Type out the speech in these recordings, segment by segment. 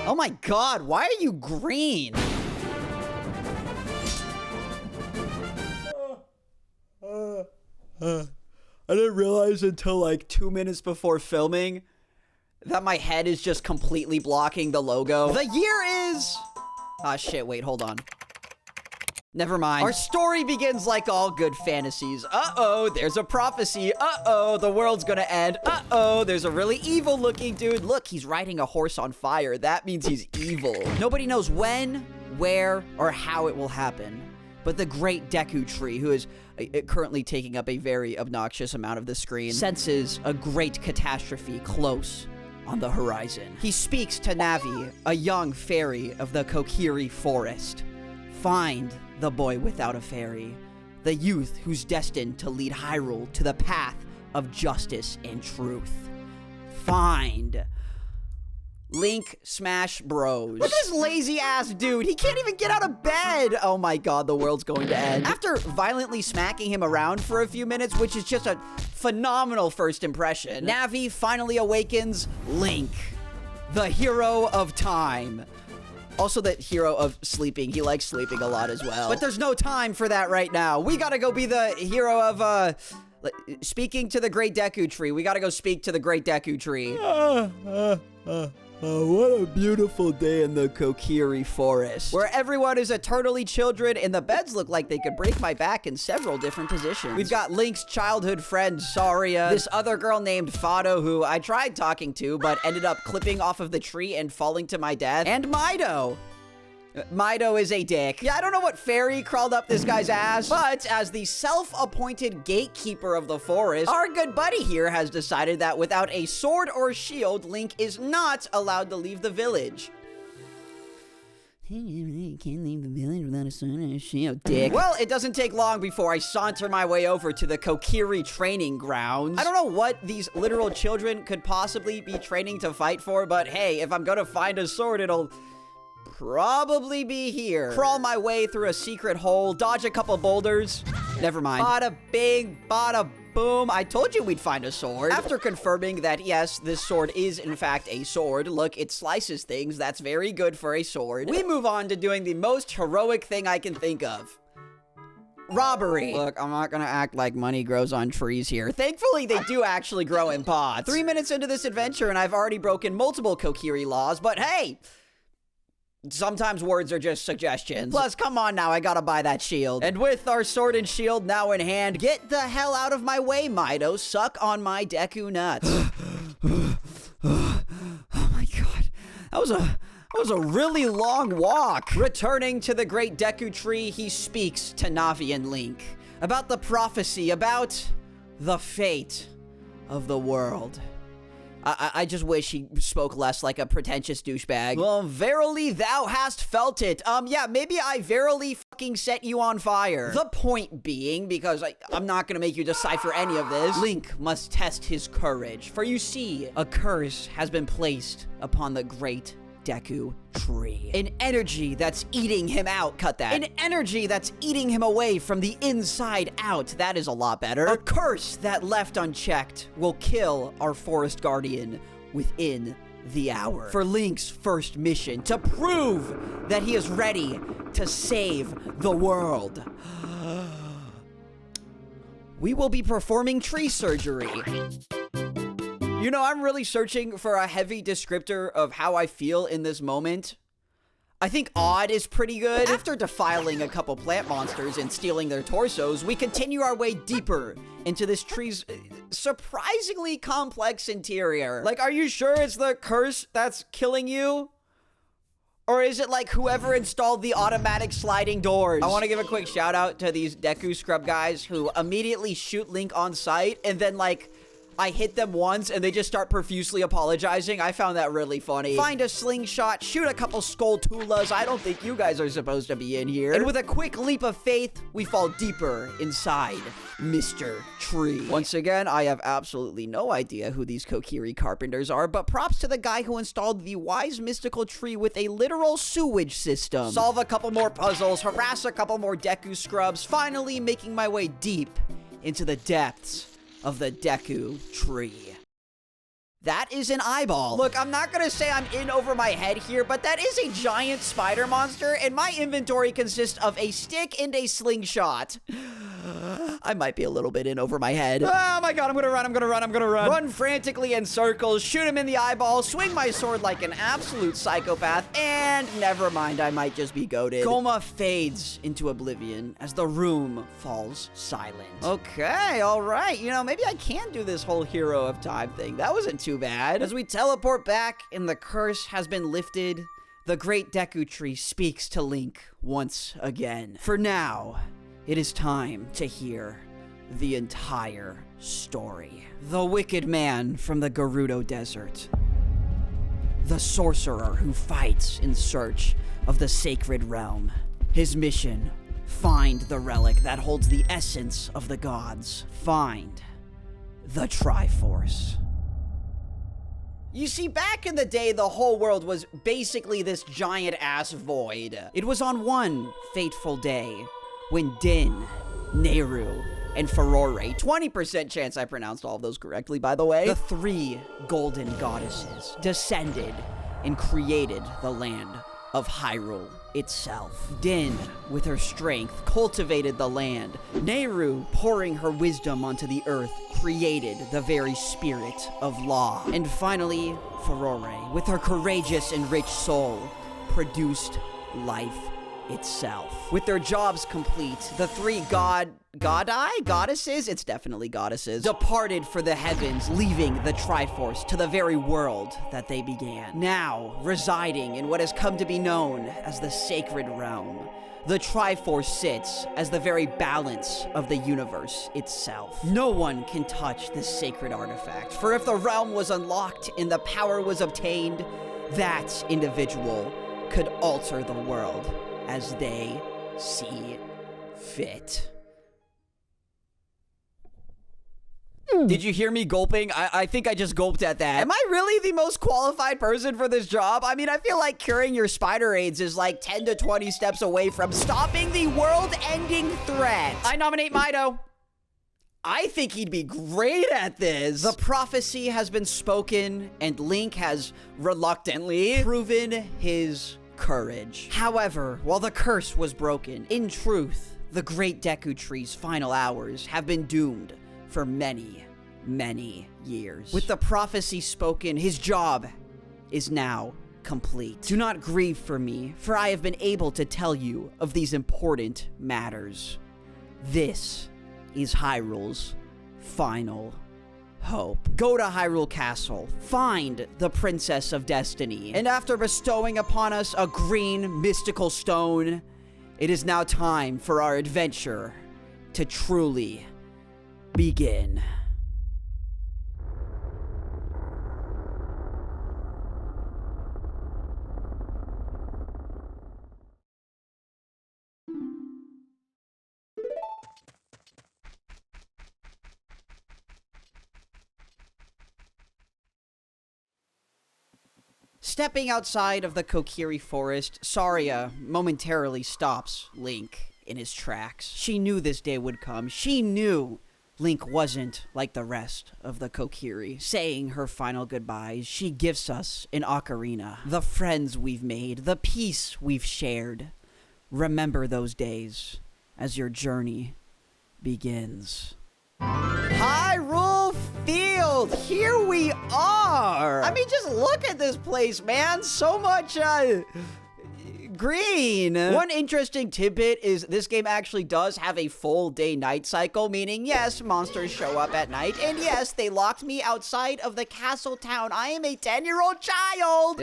Oh my god, why are you green? I didn't realize until like 2 minutes before filming that my head is just completely blocking the logo. The year is... Ah, shit, wait, hold on. Never mind. Our story begins like all good fantasies. Uh-oh, there's a prophecy. Uh-oh, the world's gonna end. Uh-oh, there's a really evil-looking dude. Look, he's riding a horse on fire. That means he's evil. Nobody knows when, where, or how it will happen. But the great Deku Tree, who is currently taking up a very obnoxious amount of the screen, senses a great catastrophe close on the horizon. He speaks to Navi, a young fairy of the Kokiri forest. Find the boy without a fairy, the youth who's destined to lead Hyrule to the path of justice and truth. Find Link Smash Bros. Look at this lazy-ass dude. He can't even get out of bed. Oh my god, the world's going to end. After violently smacking him around for a few minutes, which is just a phenomenal first impression, Navi finally awakens Link, the hero of time. Also the hero of sleeping. He likes sleeping a lot as well. But there's no time for that right now. We gotta go be the hero of, speaking to the Great Deku Tree. We gotta go speak to the Great Deku Tree. What a beautiful day in the Kokiri forest, where everyone is eternally children and the beds look like they could break my back in several different positions. We've got Link's childhood friend, Saria, this other girl named Fado, who I tried talking to, but ended up clipping off of the tree and falling to my death, and Mido. Mido is a dick. Yeah, I don't know what fairy crawled up this guy's ass, but as the self-appointed gatekeeper of the forest, our good buddy here has decided that without a sword or shield, Link is not allowed to leave the village. You can't leave the village without a sword or a shield, dick. Well, it doesn't take long before I saunter my way over to the Kokiri training grounds. I don't know what these literal children could possibly be training to fight for, but hey, if I'm gonna find a sword, it'll probably be here. Crawl my way through a secret hole, dodge a couple boulders. Never mind. Bada bing, bada boom. I told you we'd find a sword. After confirming that, yes, this sword is in fact a sword. Look, it slices things. That's very good for a sword. We move on to doing the most heroic thing I can think of. Robbery. Look, I'm not gonna act like money grows on trees here. Thankfully, they do actually grow in pots. 3 minutes into this adventure, and I've already broken multiple Kokiri laws, but hey, sometimes words are just suggestions. Plus, come on now, I gotta buy that shield. And with our sword and shield now in hand, get the hell out of my way, Mido. Suck on my Deku nuts. Oh my god. That was a really long walk. Returning to the Great Deku Tree, he speaks to Navi and Link about the prophecy, about the fate of the world. I just wish he spoke less like a pretentious douchebag. Well, verily thou hast felt it. Yeah, maybe I verily fucking set you on fire. The point being, because I'm not gonna make you decipher any of this, Link must test his courage. For you see, a curse has been placed upon the Great Deku Tree. An energy that's eating him out. Cut that. An energy that's eating him away from the inside out. That is a lot better. A curse that left unchecked will kill our forest guardian within the hour. For Link's first mission, to prove that he is ready to save the world, we will be performing tree surgery. You know, I'm really searching for a heavy descriptor of how I feel in this moment. I think odd is pretty good. After defiling a couple plant monsters and stealing their torsos, we continue our way deeper into this tree's surprisingly complex interior. Like, are you sure it's the curse that's killing you? Or is it like whoever installed the automatic sliding doors? I want to give a quick shout out to these Deku Scrub guys who immediately shoot Link on sight and then like I hit them once and they just start profusely apologizing. I found that really funny. Find a slingshot, shoot a couple Skulltulas. I don't think you guys are supposed to be in here. And with a quick leap of faith, we fall deeper inside Mr. Tree. Once again, I have absolutely no idea who these Kokiri carpenters are, but props to the guy who installed the wise mystical tree with a literal sewage system. Solve a couple more puzzles, harass a couple more Deku Scrubs, finally making my way deep into the depths of the Deku Tree. That is an eyeball. Look, I'm not gonna say I'm in over my head here, but that is a giant spider monster, and my inventory consists of a stick and a slingshot. I might be a little bit in over my head. Oh my god, I'm gonna run. Run frantically in circles, shoot him in the eyeball, swing my sword like an absolute psychopath, and never mind, I might just be goated. Coma fades into oblivion as the room falls silent. Okay, alright, you know, maybe I can do this whole Hero of Time thing. That wasn't too bad. As we teleport back and the curse has been lifted, the great Deku Tree speaks to Link once again. For now, it is time to hear the entire story. The wicked man from the Gerudo Desert. The sorcerer who fights in search of the sacred realm. His mission, find the relic that holds the essence of the gods. Find the Triforce. You see, back in the day, the whole world was basically this giant-ass void. It was on one fateful day when Din, Nehru, and Furore, 20% chance I pronounced all of those correctly, by the way, the three golden goddesses descended and created the land of Hyrule itself. Din, with her strength, cultivated the land. Nehru, pouring her wisdom onto the earth, created the very spirit of law. And finally, Furore, with her courageous and rich soul, produced life itself. With their jobs complete, the three goddesses? It's definitely goddesses. Departed for the heavens, leaving the Triforce to the very world that they began. Now, residing in what has come to be known as the Sacred Realm, the Triforce sits as the very balance of the universe itself. No one can touch this sacred artifact, for if the realm was unlocked and the power was obtained, that individual could alter the world as they see fit. Did you hear me gulping? I think I just gulped at that. Am I really the most qualified person for this job? I mean, I feel like curing your spider AIDS is like 10 to 20 steps away from stopping the world-ending threat. I nominate Mido. I think he'd be great at this. The prophecy has been spoken, and Link has reluctantly proven his courage. However, while the curse was broken, in truth, the great Deku Tree's final hours have been doomed for many, many years. With the prophecy spoken, his job is now complete. Do not grieve for me, for I have been able to tell you of these important matters. This is Hyrule's final hope. Go to Hyrule Castle, find the Princess of Destiny, and after bestowing upon us a green mystical stone, it is now time for our adventure to truly begin. Stepping outside of the Kokiri forest, Saria momentarily stops Link in his tracks. She knew this day would come. She knew Link wasn't like the rest of the Kokiri. Saying her final goodbyes, she gifts us an ocarina. The friends we've made, the peace we've shared. Remember those days as your journey begins. Hyrule Field! Here we are! I mean, just look at this place, man! So much, green. One interesting tidbit is this game actually does have a full day-night cycle, meaning, yes, monsters show up at night, and yes, they locked me outside of the castle town. I am a 10-year-old child!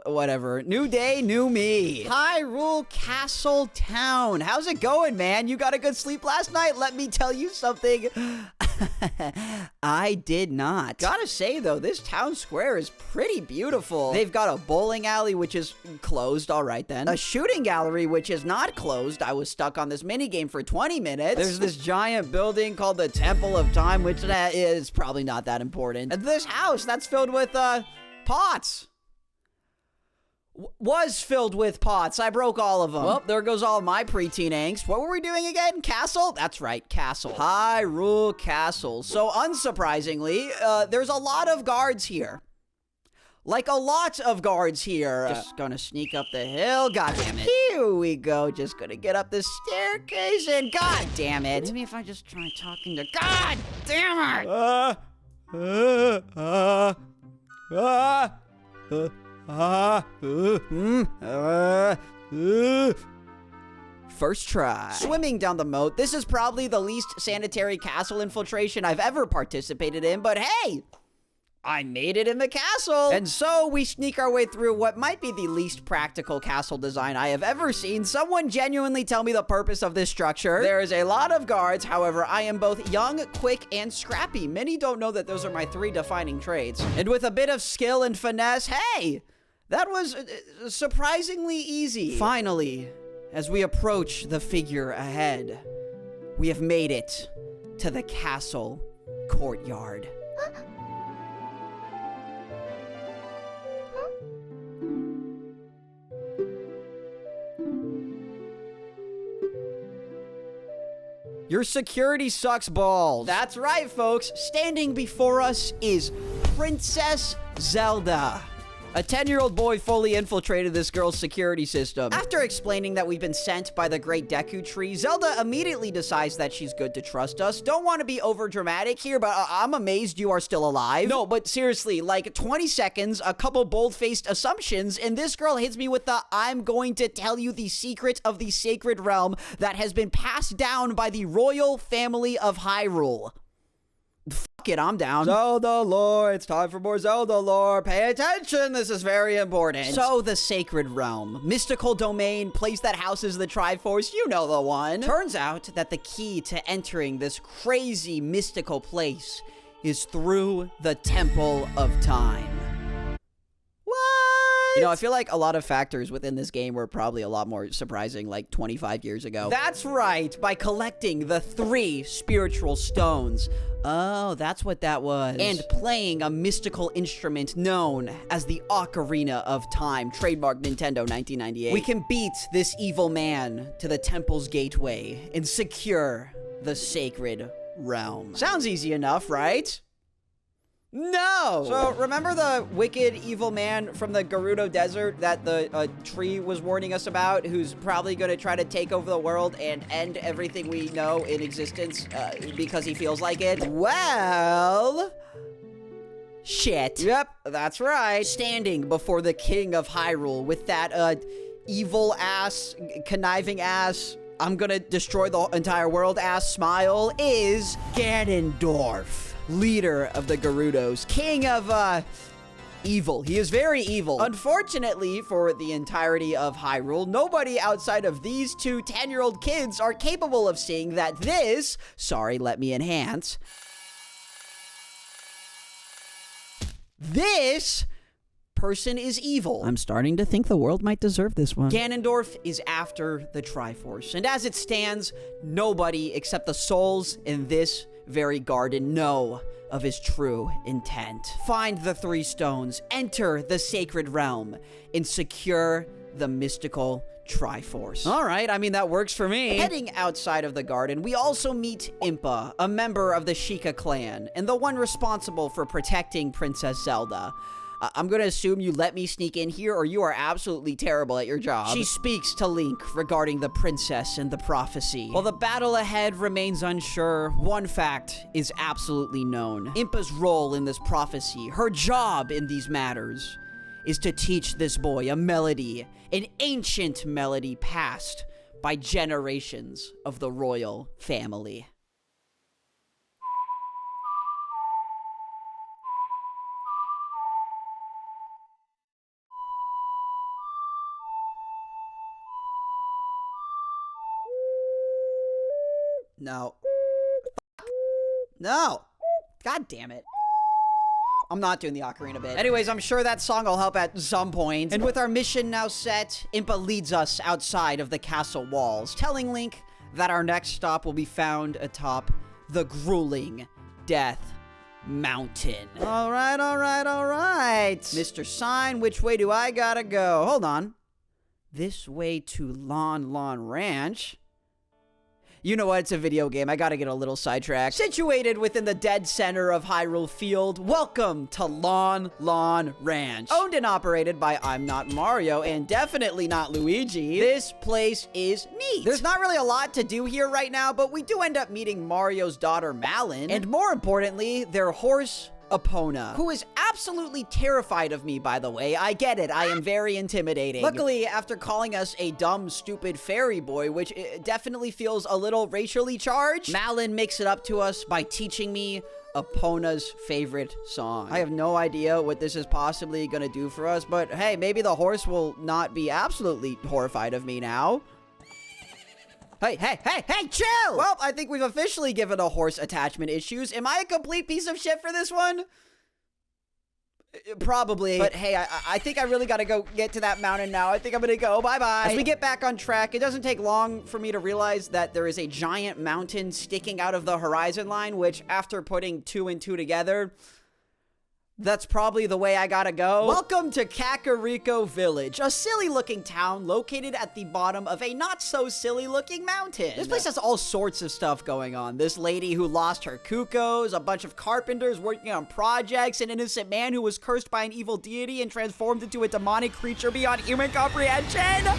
Whatever. New day, new me. Hyrule Castle Town. How's it going, man? You got a good sleep last night? Let me tell you something. I did not. Gotta say, though, this town square is pretty beautiful. They've got a bowling alley, which is closed. All right, then. A shooting gallery, which is not closed. I was stuck on this minigame for 20 minutes. There's this giant building called the Temple of Time, which that is probably not that important. And this house that's filled with, pots. Was filled with pots. I broke all of them. Well, there goes all my preteen angst. What were we doing again? Castle? That's right, castle. Hyrule Castle. So, unsurprisingly, there's a lot of guards here. Like a lot of guards here. Just gonna sneak up the hill. God damn it. Here we go. Just gonna get up the staircase and god damn it. Maybe if I just try talking to god damn it. First try. Swimming down the moat. This is probably the least sanitary castle infiltration I've ever participated in, but hey! I made it in the castle! And so we sneak our way through what might be the least practical castle design I have ever seen. Someone genuinely tell me the purpose of this structure. There is a lot of guards, however, I am both young, quick, and scrappy. Many don't know that those are my 3 defining traits. And with a bit of skill and finesse, hey! That was surprisingly easy. Finally, as we approach the figure ahead, we have made it to the castle courtyard. Your security sucks balls. That's right, folks. Standing before us is Princess Zelda. A 10-year-old boy fully infiltrated this girl's security system. After explaining that we've been sent by the Great Deku Tree, Zelda immediately decides that she's good to trust us. Don't want to be over dramatic here, but I'm amazed you are still alive. No, but seriously, like 20 seconds, a couple bold-faced assumptions, and this girl hits me with the I'm going to tell you the secret of the sacred realm that has been passed down by the royal family of Hyrule. Fuck it, I'm down. Zelda lore, it's time for more Zelda lore. Pay attention, this is very important. So, the Sacred Realm. Mystical domain, place that houses the Triforce, you know the one. Turns out that the key to entering this crazy mystical place is through the Temple of Time. You know, I feel like a lot of factors within this game were probably a lot more surprising like 25 years ago. That's right, by collecting the 3 spiritual stones. Oh, that's what that was. And playing a mystical instrument known as the Ocarina of Time, trademark Nintendo 1998. We can beat this evil man to the temple's gateway and secure the sacred realm. Sounds easy enough, right? No! So, remember the wicked evil man from the Gerudo Desert that the tree was warning us about, who's probably gonna try to take over the world and end everything we know in existence because he feels like it? Well... shit. Yep, that's right. Standing before the king of Hyrule with that, evil-ass, conniving-ass, I'm gonna destroy the entire world-ass smile is Ganondorf. Leader of the Gerudos, king of, evil. He is very evil. Unfortunately, for the entirety of Hyrule, nobody outside of these 2 10-year-old kids are capable of seeing that this, sorry, let me enhance, this person is evil. I'm starting to think the world might deserve this one. Ganondorf is after the Triforce, and as it stands, nobody except the souls in this very garden know of his true intent. Find the 3 stones, enter the sacred realm, and secure the mystical Triforce. All right, I mean, that works for me. Heading outside of the garden, we also meet Impa, a member of the Sheikah clan, and the one responsible for protecting Princess Zelda. I'm gonna assume you let me sneak in here or you are absolutely terrible at your job. She speaks to Link regarding the princess and the prophecy. While the battle ahead remains unsure, one fact is absolutely known. Impa's role in this prophecy, her job in these matters, is to teach this boy a melody, an ancient melody passed by generations of the royal family. No. No. God damn it. I'm not doing the ocarina bit. Anyways, I'm sure that song will help at some point. And with our mission now set, Impa leads us outside of the castle walls, telling Link that our next stop will be found atop the grueling Death Mountain. All right, all right, all right. Mr. Sign, which way do I gotta go? Hold on. This way to Lon Lon Ranch. You know what? It's a video game. I gotta get a little sidetracked. Situated within the dead center of Hyrule Field, welcome to Lon Lon Ranch. Owned and operated by I'm Not Mario and definitely not Luigi, this place is neat. There's not really a lot to do here right now, but we do end up meeting Mario's daughter, Malon, and more importantly, their horse, Epona, who is absolutely terrified of me, by the way. I get it. I am very intimidating. Luckily, after calling us a dumb, stupid fairy boy, which definitely feels a little racially charged, Malon makes it up to us by teaching me Epona's favorite song. I have no idea what this is possibly gonna do for us, but hey, maybe the horse will not be absolutely horrified of me now. Hey, chill! Well, I think we've officially given a horse attachment issues. Am I a complete piece of shit for this one? Probably. But hey, I think I really gotta go get to that mountain now. I think I'm gonna go. Bye-bye. As we get back on track, it doesn't take long for me to realize that there is a giant mountain sticking out of the horizon line, which, after putting 2 and 2 together, that's probably the way I gotta go. Welcome to Kakariko Village, a silly-looking town located at the bottom of a not-so-silly-looking mountain. This place has all sorts of stuff going on. This lady who lost her cuckoos, a bunch of carpenters working on projects, an innocent man who was cursed by an evil deity and transformed into a demonic creature beyond human comprehension.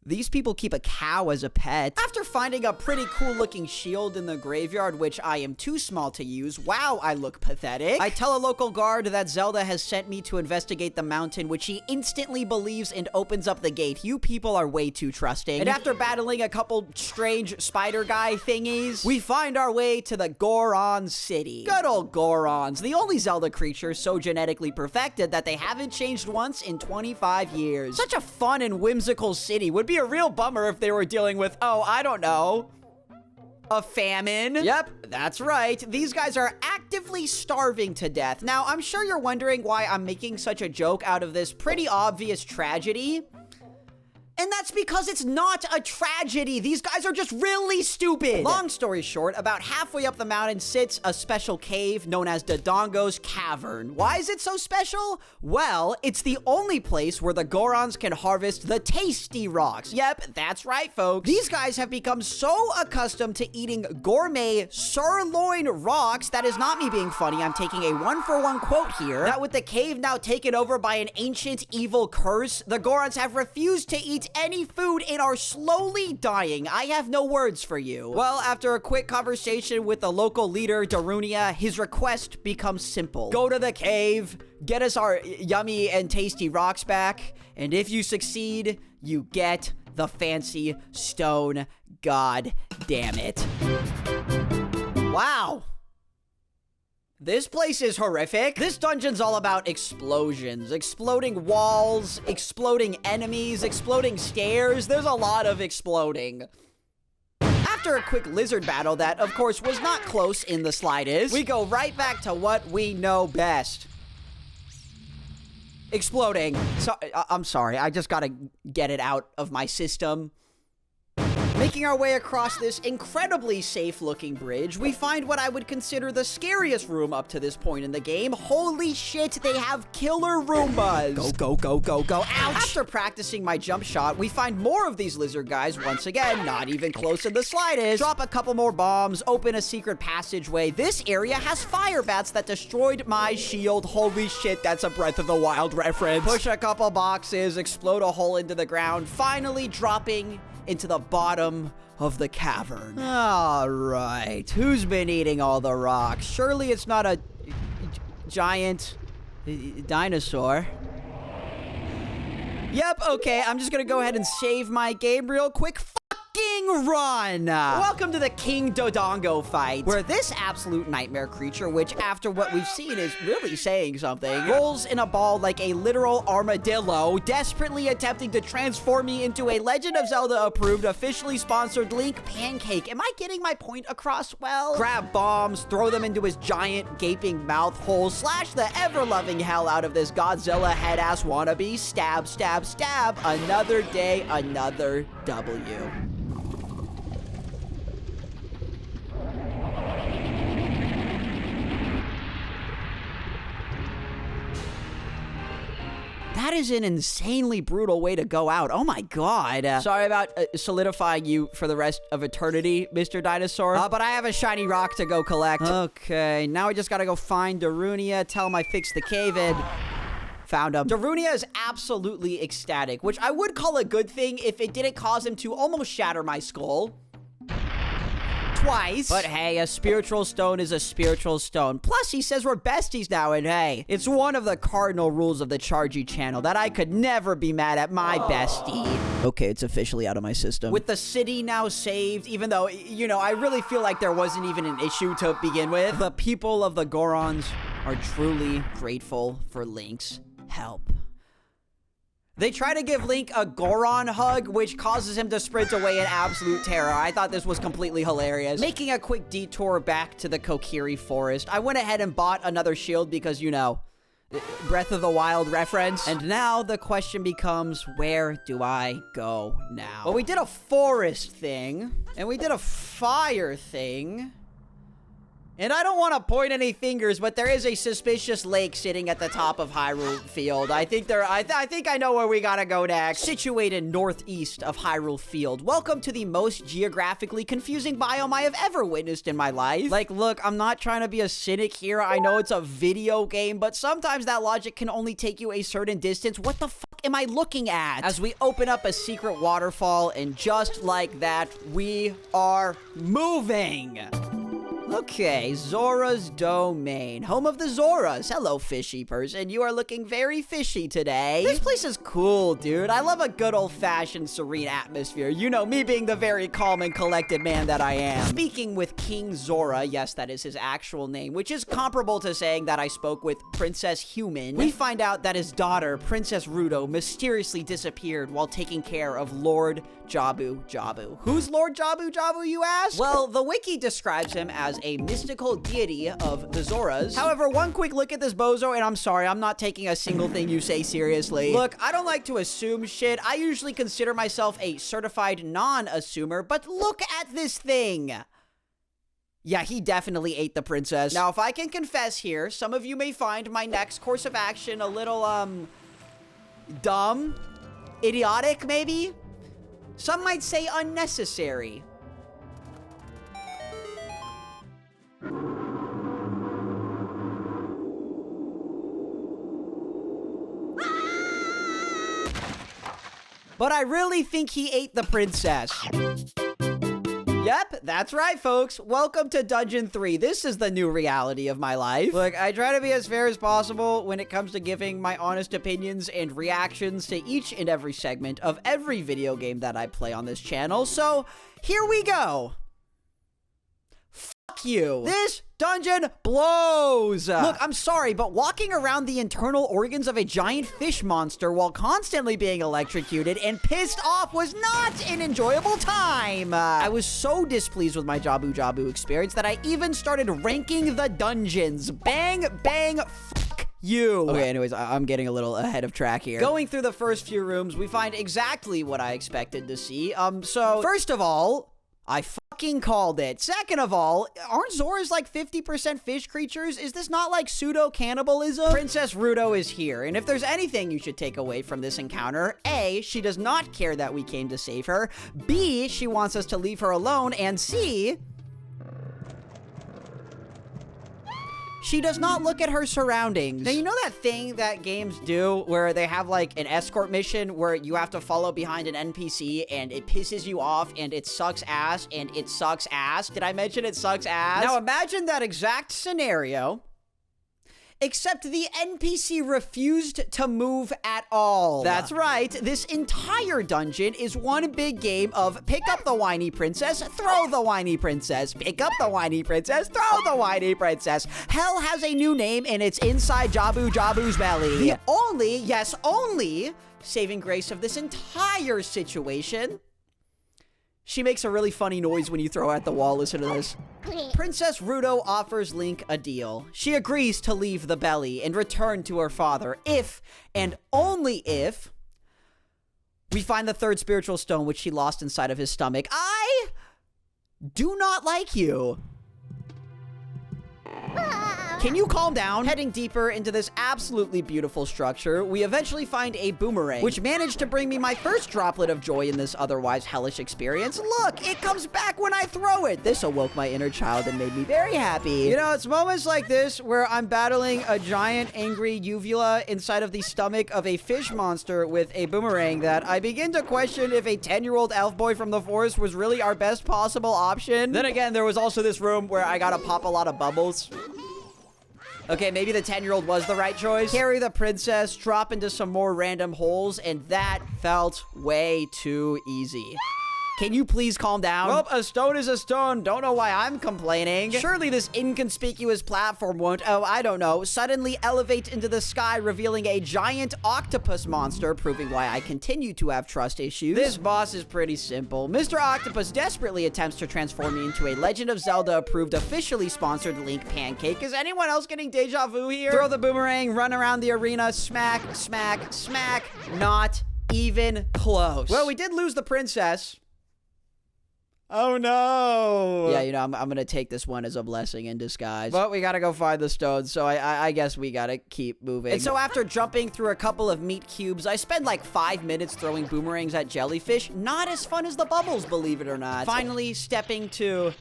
These people keep a cow as a pet. After finding a pretty cool looking shield in the graveyard, which I am too small to use, wow, I look pathetic, I tell a local guard that Zelda has sent me to investigate the mountain, which he instantly believes and opens up the gate. You people are way too trusting. And after battling a couple strange spider guy thingies, we find our way to the Goron City. Good old Gorons, the only Zelda creature so genetically perfected that they haven't changed once in 25 years. Such a fun and whimsical city. Would be a real bummer if they were dealing with, oh, I don't know, a famine. Yep, that's right. These guys are actively starving to death. Now, I'm sure you're wondering why I'm making such a joke out of this pretty obvious tragedy. And that's because it's not a tragedy. These guys are just really stupid. Long story short, about halfway up the mountain sits a special cave known as Dodongo's Cavern. Why is it so special? Well, it's the only place where the Gorons can harvest the tasty rocks. Yep, that's right, folks. These guys have become so accustomed to eating gourmet sirloin rocks, that is not me being funny, I'm taking a one-for-one quote here, that with the cave now taken over by an ancient evil curse, the Gorons have refused to eat any food and are slowly dying. I have no words for you. Well, after a quick conversation with the local leader, Darunia, his request becomes simple. Go to the cave, get us our yummy and tasty rocks back, and if you succeed, you get the fancy stone. God damn it. Wow. This place is horrific. This dungeon's all about explosions, exploding walls, exploding enemies, exploding stairs. There's a lot of exploding. After a quick lizard battle that, of course, was not close in the slightest, we go right back to what we know best. Exploding. So, I'm sorry, I just gotta get it out of my system. Making our way across this incredibly safe-looking bridge, we find what I would consider the scariest room up to this point in the game. Holy shit, they have killer Roombas! Go, go, go, go, go, ouch! After practicing my jump shot, we find more of these lizard guys, once again, not even close in the slightest. Drop a couple more bombs, open a secret passageway. This area has fire bats that destroyed my shield. Holy shit, that's a Breath of the Wild reference. Push a couple boxes, explode a hole into the ground, finally dropping into the bottom of the cavern. All right, who's been eating all the rocks? Surely it's not a giant dinosaur. Yep, okay, I'm just gonna go ahead and save my game real quick. Fucking run! Welcome to the King Dodongo fight, where this absolute nightmare creature, which after what we've seen is really saying something, rolls in a ball like a literal armadillo, desperately attempting to transform me into a Legend of Zelda approved, officially sponsored Link pancake. Am I getting my point across well? Grab bombs, throw them into his giant gaping mouth hole, slash the ever-loving hell out of this Godzilla head-ass wannabe, stab, stab, stab, another day, another W. That That is an insanely brutal way to go out. Oh my god. Sorry about solidifying you for the rest of eternity, Mr. Dinosaur. But I have a shiny rock to go collect. Okay, now I just gotta go find Darunia, tell him I fixed the cave in. Found him. Darunia is absolutely ecstatic, which I would call a good thing if it didn't cause him to almost shatter my skull. Twice. But hey, a spiritual stone is a spiritual stone. Plus, he says we're besties now, and hey, it's one of the cardinal rules of the Chargy channel that I could never be mad at my bestie. Okay, it's officially out of my system. With the city now saved, even though, you know, I really feel like there wasn't even an issue to begin with, the people of the Gorons are truly grateful for Link's help. They try to give Link a Goron hug, which causes him to sprint away in absolute terror. I thought this was completely hilarious. Making a quick detour back to the Kokiri forest, I went ahead and bought another shield because, you know, Breath of the Wild reference. And now the question becomes, where do I go now? Well, we did a forest thing, and we did a fire thing. And I don't want to point any fingers, but there is a suspicious lake sitting at the top of Hyrule Field. I think I know where we gotta go next. Situated northeast of Hyrule Field. Welcome to the most geographically confusing biome I have ever witnessed in my life. Like, look, I'm not trying to be a cynic here. I know it's a video game, but sometimes that logic can only take you a certain distance. What the fuck am I looking at? As we open up a secret waterfall, and just like that, we are moving. Okay, Zora's Domain. Home of the Zoras. Hello, fishy person. You are looking very fishy today. This place is cool, dude. I love a good old-fashioned serene atmosphere. You know, me being the very calm and collected man that I am. Speaking with King Zora, yes, that is his actual name, which is comparable to saying that I spoke with Princess Human. We find out that his daughter, Princess Ruto, mysteriously disappeared while taking care of Lord Jabu Jabu. Who's Lord Jabu Jabu, you ask? Well, the wiki describes him as a mystical deity of the Zoras. However, one quick look at this bozo, and I'm sorry, I'm not taking a single thing you say seriously. Look, I don't like to assume shit. I usually consider myself a certified non-assumer, but look at this thing. Yeah, he definitely ate the princess. Now, if I can confess here, some of you may find my next course of action a little, dumb, idiotic, maybe? Some might say unnecessary. But I really think he ate the princess. Yep, that's right, folks. Welcome to Dungeon 3. This is the new reality of my life. Look, I try to be as fair as possible when it comes to giving my honest opinions and reactions to each and every segment of every video game that I play on this channel. So, here we go. Fuck you. This dungeon blows. Look, I'm sorry, but walking around the internal organs of a giant fish monster while constantly being electrocuted and pissed off was not an enjoyable time. I was so displeased with my Jabu Jabu experience that I even started ranking the dungeons. Bang, bang, fuck you. Okay, anyways, I'm getting a little ahead of track here. Going through the first few rooms, we find exactly what I expected to see. So, first of all, I fucking called it. Second of all, aren't Zoras like 50% fish creatures? Is this not like pseudo-cannibalism? Princess Ruto is here, and if there's anything you should take away from this encounter, A, she does not care that we came to save her, B, she wants us to leave her alone, and C, she does not look at her surroundings. Now, you know that thing that games do where they have like an escort mission where you have to follow behind an NPC and it pisses you off and it sucks ass and it sucks ass? Did I mention it sucks ass? Now imagine that exact scenario, except the NPC refused to move at all. That's right, this entire dungeon is one big game of pick up the whiny princess, throw the whiny princess, pick up the whiny princess, throw the whiny princess. Hell has a new name and it's inside Jabu Jabu's belly. The only, yes, only saving grace of this entire situation, she makes a really funny noise when you throw her at the wall. Listen to this. Princess Ruto offers Link a deal. She agrees to leave the belly and return to her father if, and only if, we find the third spiritual stone which she lost inside of his stomach. I do not like you. Can you calm down? Heading deeper into this absolutely beautiful structure, we eventually find a boomerang, which managed to bring me my first droplet of joy in this otherwise hellish experience. Look, it comes back when I throw it. This awoke my inner child and made me very happy. You know, it's moments like this where I'm battling a giant angry uvula inside of the stomach of a fish monster with a boomerang that I begin to question if a 10-year-old elf boy from the forest was really our best possible option. Then again, there was also this room where I gotta pop a lot of bubbles. Okay, maybe the 10-year-old was the right choice. Carry the princess, drop into some more random holes, and that felt way too easy. Can you please calm down? Well, a stone is a stone. Don't know why I'm complaining. Surely this inconspicuous platform won't, oh, I don't know, suddenly elevate into the sky, revealing a giant octopus monster, proving why I continue to have trust issues. This boss is pretty simple. Mr. Octopus desperately attempts to transform me into a Legend of Zelda approved, officially sponsored Link pancake. Is anyone else getting deja vu here? Throw the boomerang, run around the arena, smack, smack, smack. Not even close. Well, we did lose the princess. Oh no. Yeah, you know, I'm gonna take this one as a blessing in disguise. But we gotta go find the stones, so I guess we gotta keep moving. And so after jumping through a couple of meat cubes, I spend like 5 minutes throwing boomerangs at jellyfish. Not as fun as the bubbles, believe it or not. Finally stepping to...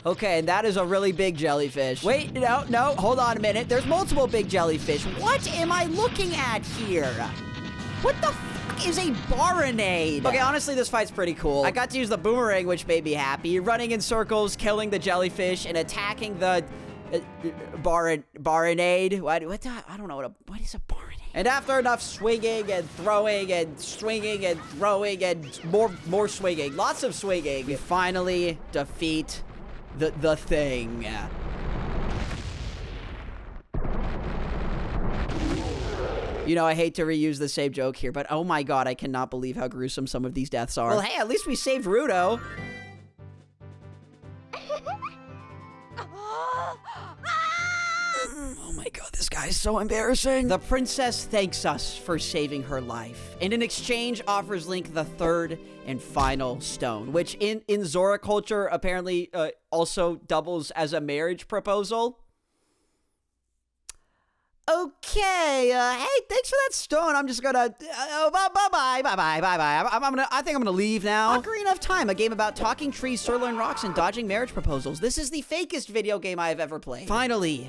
Okay, and that is a really big jellyfish. Wait, no, hold on a minute. There's multiple big jellyfish. What am I looking at here? What the fuck is a baronade? Okay, honestly, this fight's pretty cool. I got to use the boomerang, which made me happy. Running in circles, killing the jellyfish, and attacking the baronade. What I don't know what is a baronade? And after enough swinging and throwing and swinging and throwing and more swinging, lots of swinging, we finally defeat the thing. You know, I hate to reuse the same joke here, but oh my god, I cannot believe how gruesome some of these deaths are. Well, hey, at least we saved Rudo. Oh my god, this guy is so embarrassing. The princess thanks us for saving her life, and in exchange offers Link the third and final stone, which in Zora culture apparently also doubles as a marriage proposal. Okay, hey, thanks for that stone. I'm just gonna, bye-bye. I think I'm gonna leave now. Ocarina of Time, a game about talking trees, sirloin rocks, and dodging marriage proposals. This is the fakest video game I have ever played. Finally,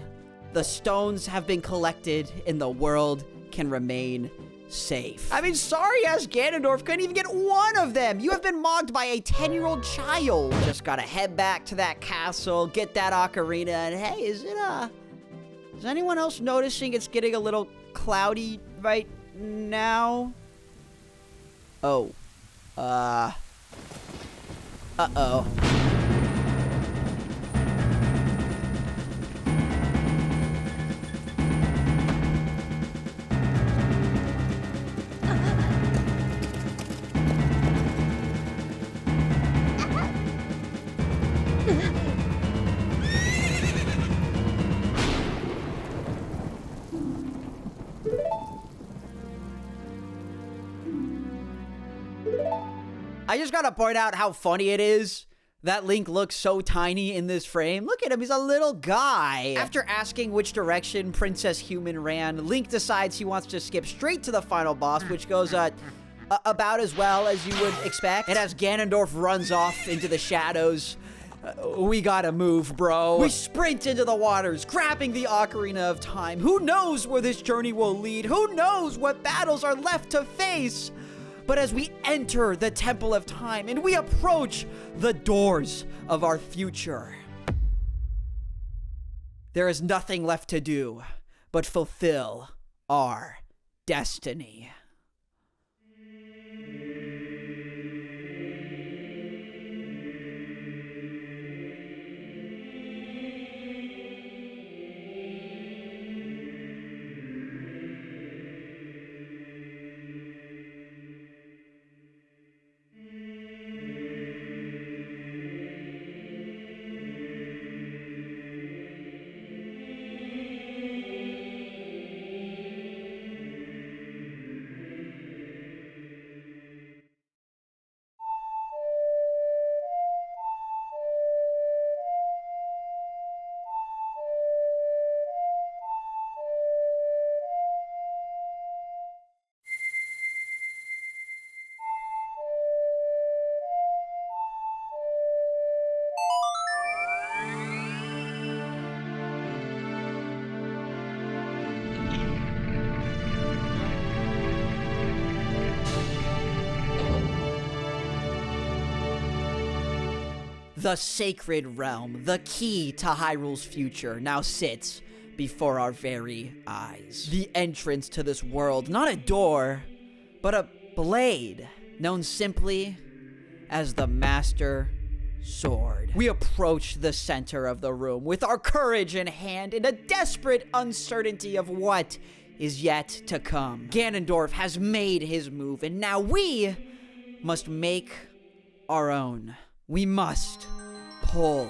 the stones have been collected and the world can remain safe. I mean, sorry-ass Ganondorf couldn't even get one of them. You have been mocked by a 10-year-old child. Just gotta head back to that castle, get that ocarina, and hey, is anyone else noticing it's getting a little cloudy right now? Oh. Uh-oh. I just gotta point out how funny it is that Link looks so tiny in this frame. Look at him, he's a little guy. After asking which direction Princess Human ran, Link decides he wants to skip straight to the final boss, which goes about as well as you would expect. And as Ganondorf runs off into the shadows, we gotta move, bro. We sprint into the waters, grabbing the Ocarina of Time. Who knows where this journey will lead? Who knows what battles are left to face? But as we enter the Temple of Time and we approach the doors of our future, there is nothing left to do but fulfill our destiny. The sacred realm, the key to Hyrule's future, now sits before our very eyes. The entrance to this world, not a door, but a blade, known simply as the Master Sword. We approach the center of the room with our courage in hand in a desperate uncertainty of what is yet to come. Ganondorf has made his move, and now we must make our own. We must pull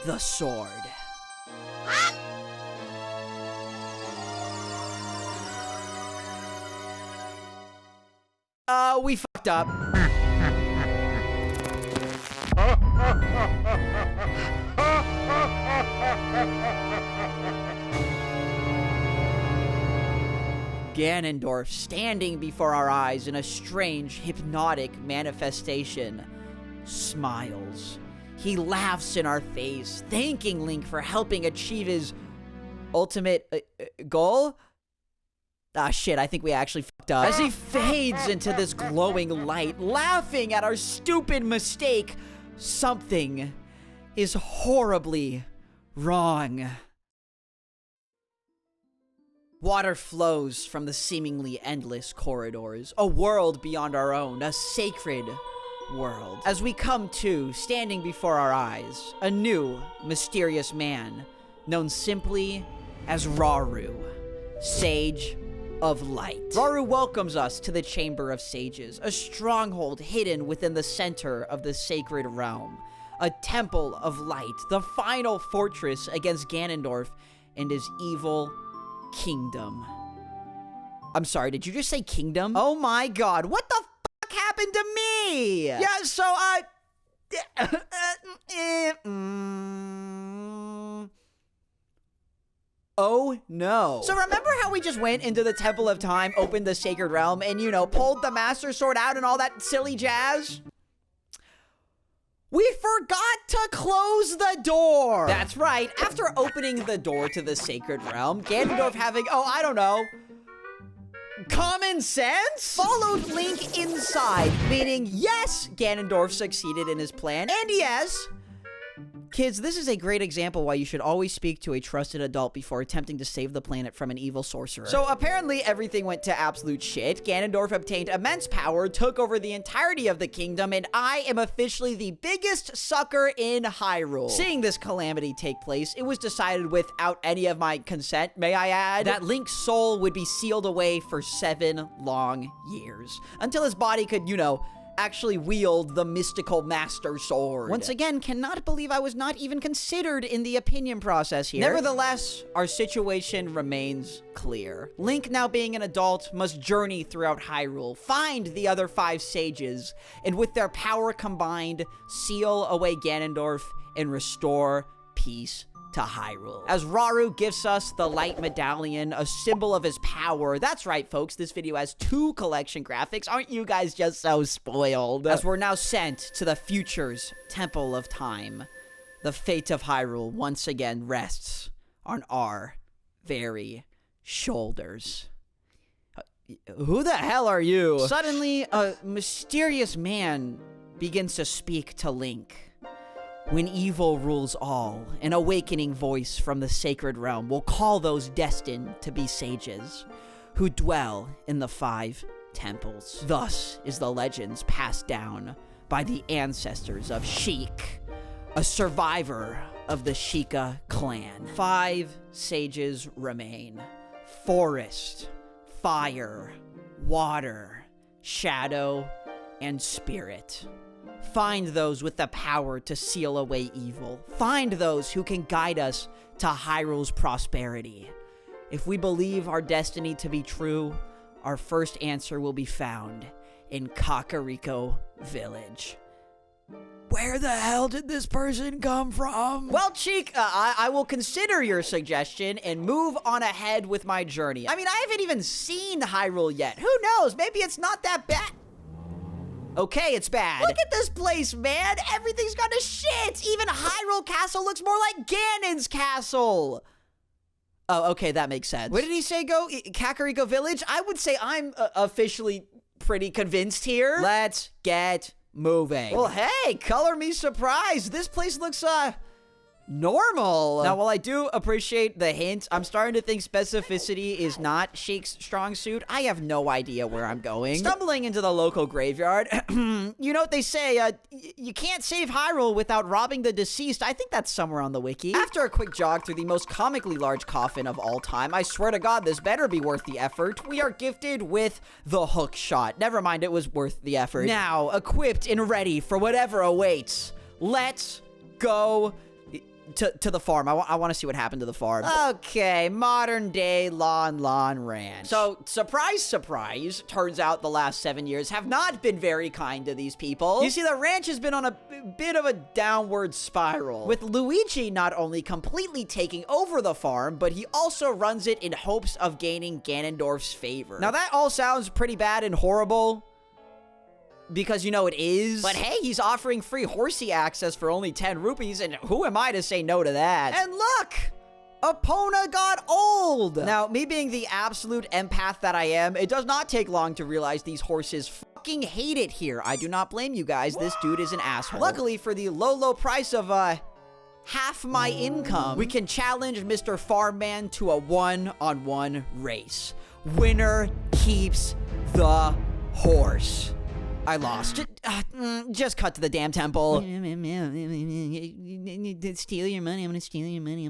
the sword. We fucked up. Ganondorf, standing before our eyes in a strange, hypnotic manifestation, smiles. He laughs in our face, thanking Link for helping achieve his ultimate goal. Ah, shit, I think we actually fucked up. As he fades into this glowing light, laughing at our stupid mistake, something is horribly wrong. Water flows from the seemingly endless corridors, a world beyond our own, a sacred world. As we come to, standing before our eyes, a new, mysterious man, known simply as Rauru, Sage of Light. Rauru welcomes us to the Chamber of Sages, a stronghold hidden within the center of the sacred realm, a temple of light, the final fortress against Ganondorf and his evil kingdom. I'm sorry, did you just say kingdom? Oh my god, what the fuck happened to me? Yeah, so oh no. So remember how we just went into the Temple of Time, opened the Sacred Realm, and, you know, pulled the Master Sword out and all that silly jazz? We forgot to close the door! That's right, after opening the door to the Sacred Realm, Ganondorf having, oh, I don't know, common sense? Followed Link inside, meaning, yes, Ganondorf succeeded in his plan, and yes, kids, this is a great example why you should always speak to a trusted adult before attempting to save the planet from an evil sorcerer. So apparently everything went to absolute shit. Ganondorf obtained immense power, took over the entirety of the kingdom, and I am officially the biggest sucker in Hyrule. Seeing this calamity take place, it was decided without any of my consent, may I add, that Link's soul would be sealed away for 7 long years, until his body could, you know, actually wield the mystical Master Sword. Once again, cannot believe I was not even considered in the opinion process here. Nevertheless, our situation remains clear. Link, now being an adult, must journey throughout Hyrule, find the other 5 sages, and with their power combined, seal away Ganondorf and restore peace to Hyrule. As Rauru gifts us the Light Medallion, a symbol of his power. That's right, folks, this video has 2 collection graphics. Aren't you guys just so spoiled? As we're now sent to the future's Temple of Time, the fate of Hyrule once again rests on our very shoulders. Who the hell are you? Suddenly, a mysterious man begins to speak to Link. When evil rules all, an awakening voice from the sacred realm will call those destined to be sages, who dwell in the 5 temples. Thus is the legends passed down by the ancestors of Sheik, a survivor of the Sheikah clan. 5 sages remain: forest, fire, water, shadow, and spirit. Find those with the power to seal away evil. Find those who can guide us to Hyrule's prosperity. If we believe our destiny to be true, our first answer will be found in Kakariko Village. Where the hell did this person come from? Well, Cheek, I will consider your suggestion and move on ahead with my journey. I mean, I haven't even seen Hyrule yet. Who knows? Maybe it's not that bad. Okay, it's bad. Look at this place, man. Everything's gone to shit. Even Hyrule Castle looks more like Ganon's castle. Oh, okay, that makes sense. Where did he say go? Kakariko Village? I would say I'm officially pretty convinced here. Let's get moving. Well, hey, color me surprised. This place looks, normal. Now, while I do appreciate the hint, I'm starting to think specificity is not Shake's strong suit. I have no idea where I'm going. Stumbling into the local graveyard. You know what they say, you can't save Hyrule without robbing the deceased. I think that's somewhere on the wiki. After a quick jog through the most comically large coffin of all time, I swear to God, this better be worth the effort. We are gifted with the hook shot. Never mind, it was worth the effort. Now, equipped and ready for whatever awaits, let's go to the farm. I want to see what happened to the farm. Okay, modern day Lon Ranch. So, surprise, surprise, turns out the last 7 years have not been very kind to these people. You see, the ranch has been on a bit of a downward spiral, with Luigi not only completely taking over the farm, but he also runs it in hopes of gaining Ganondorf's favor. Now, that all sounds pretty bad and horrible, because you know it is. But hey, he's offering free horsey access for only 10 rupees, and who am I to say no to that? And look! Epona got old! Now, me being the absolute empath that I am, it does not take long to realize these horses fucking hate it here. I do not blame you guys. This dude is an asshole. Luckily, for the low price of, half my income, we can challenge Mr. Farmman to a one-on-one race. Winner keeps the horse. I lost. Just cut to the damn temple. Steal your money. I'm gonna steal your money.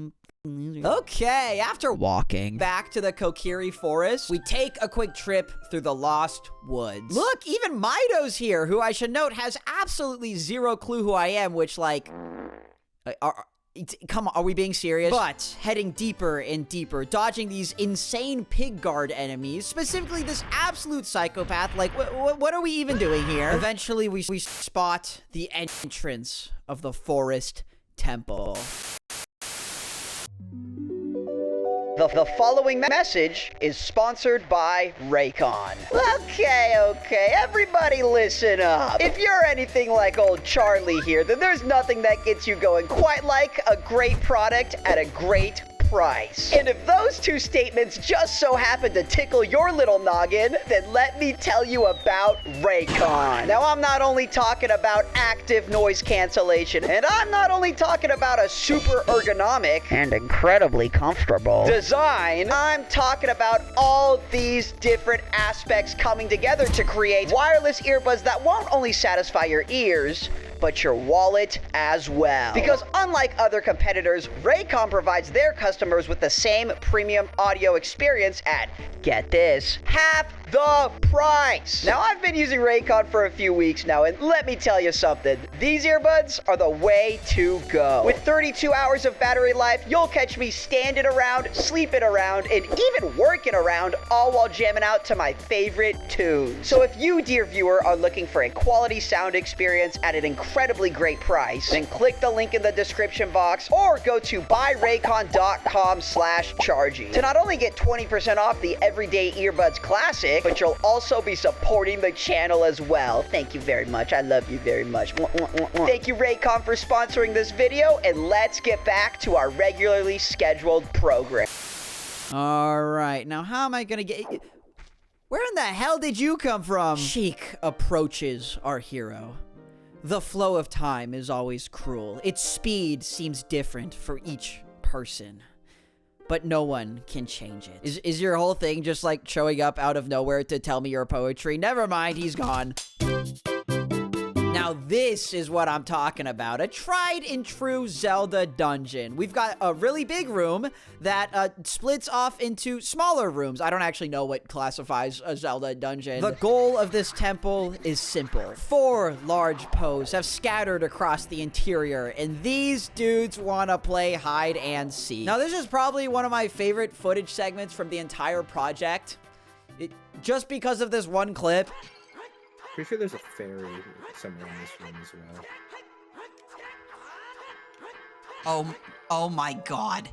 Okay, after walking back to the Kokiri Forest, we take a quick trip through the Lost Woods. Look, even Mido's here, who I should note has absolutely zero clue who I am, which, like, come on, are we being serious? But heading deeper and deeper, dodging these insane pig guard enemies, specifically this absolute psychopath. Like, what are we even doing here? Eventually, we spot the entrance of the Forest Temple. The following message is sponsored by Raycon. Okay, everybody listen up. If you're anything like old Charlie here, then there's nothing that gets you going quite like a great product at a great price. And if those two statements just so happen to tickle your little noggin, then let me tell you about Raycon. Now, I'm not only talking about active noise cancellation, and I'm not only talking about a super ergonomic and incredibly comfortable design, I'm talking about all these different aspects coming together to create wireless earbuds that won't only satisfy your ears, but your wallet as well. Because unlike other competitors, Raycon provides their customers with the same premium audio experience at, get this, half the price. Now, I've been using Raycon for a few weeks now, and let me tell you something. These earbuds are the way to go. With 32 hours of battery life, you'll catch me standing around, sleeping around, and even working around, all while jamming out to my favorite tunes. So if you, dear viewer, are looking for a quality sound experience at an incredibly great price, then click the link in the description box or go to buyraycon.com/chargy to not only get 20% off the Everyday Earbuds Classic, but you'll also be supporting the channel as well. Thank you very much. I love you very much. Thank you, Raycon, for sponsoring this video, and let's get back to our regularly scheduled program. All right, now how am I gonna get... Where in the hell did you come from? Sheik approaches our hero. The flow of time is always cruel. Its speed seems different for each person, but no one can change it. Is your whole thing just like showing up out of nowhere to tell me your poetry? Never mind, he's gone. Now, this is what I'm talking about. A tried and true Zelda dungeon. We've got a really big room that splits off into smaller rooms. I don't actually know what classifies a Zelda dungeon. The goal of this temple is simple. 4 large Poes have scattered across the interior, and these dudes want to play hide and seek. Now, this is probably one of my favorite footage segments from the entire project. Just because of this one clip. Pretty sure there's a fairy somewhere in this room as well. Oh my god.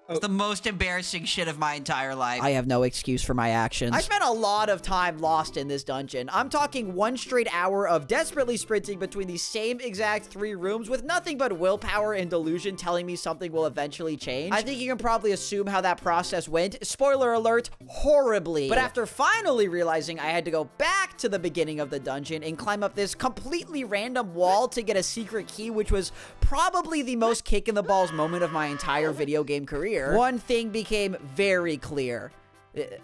It's the most embarrassing shit of my entire life. I have no excuse for my actions. I spent a lot of time lost in this dungeon. I'm talking 1 straight hour of desperately sprinting between the same exact 3 rooms with nothing but willpower and delusion telling me something will eventually change. I think you can probably assume how that process went. Spoiler alert, horribly. But after finally realizing I had to go back to the beginning of the dungeon and climb up this completely random wall to get a secret key, which was probably the most kick in the balls moment of my entire video game career, one thing became very clear.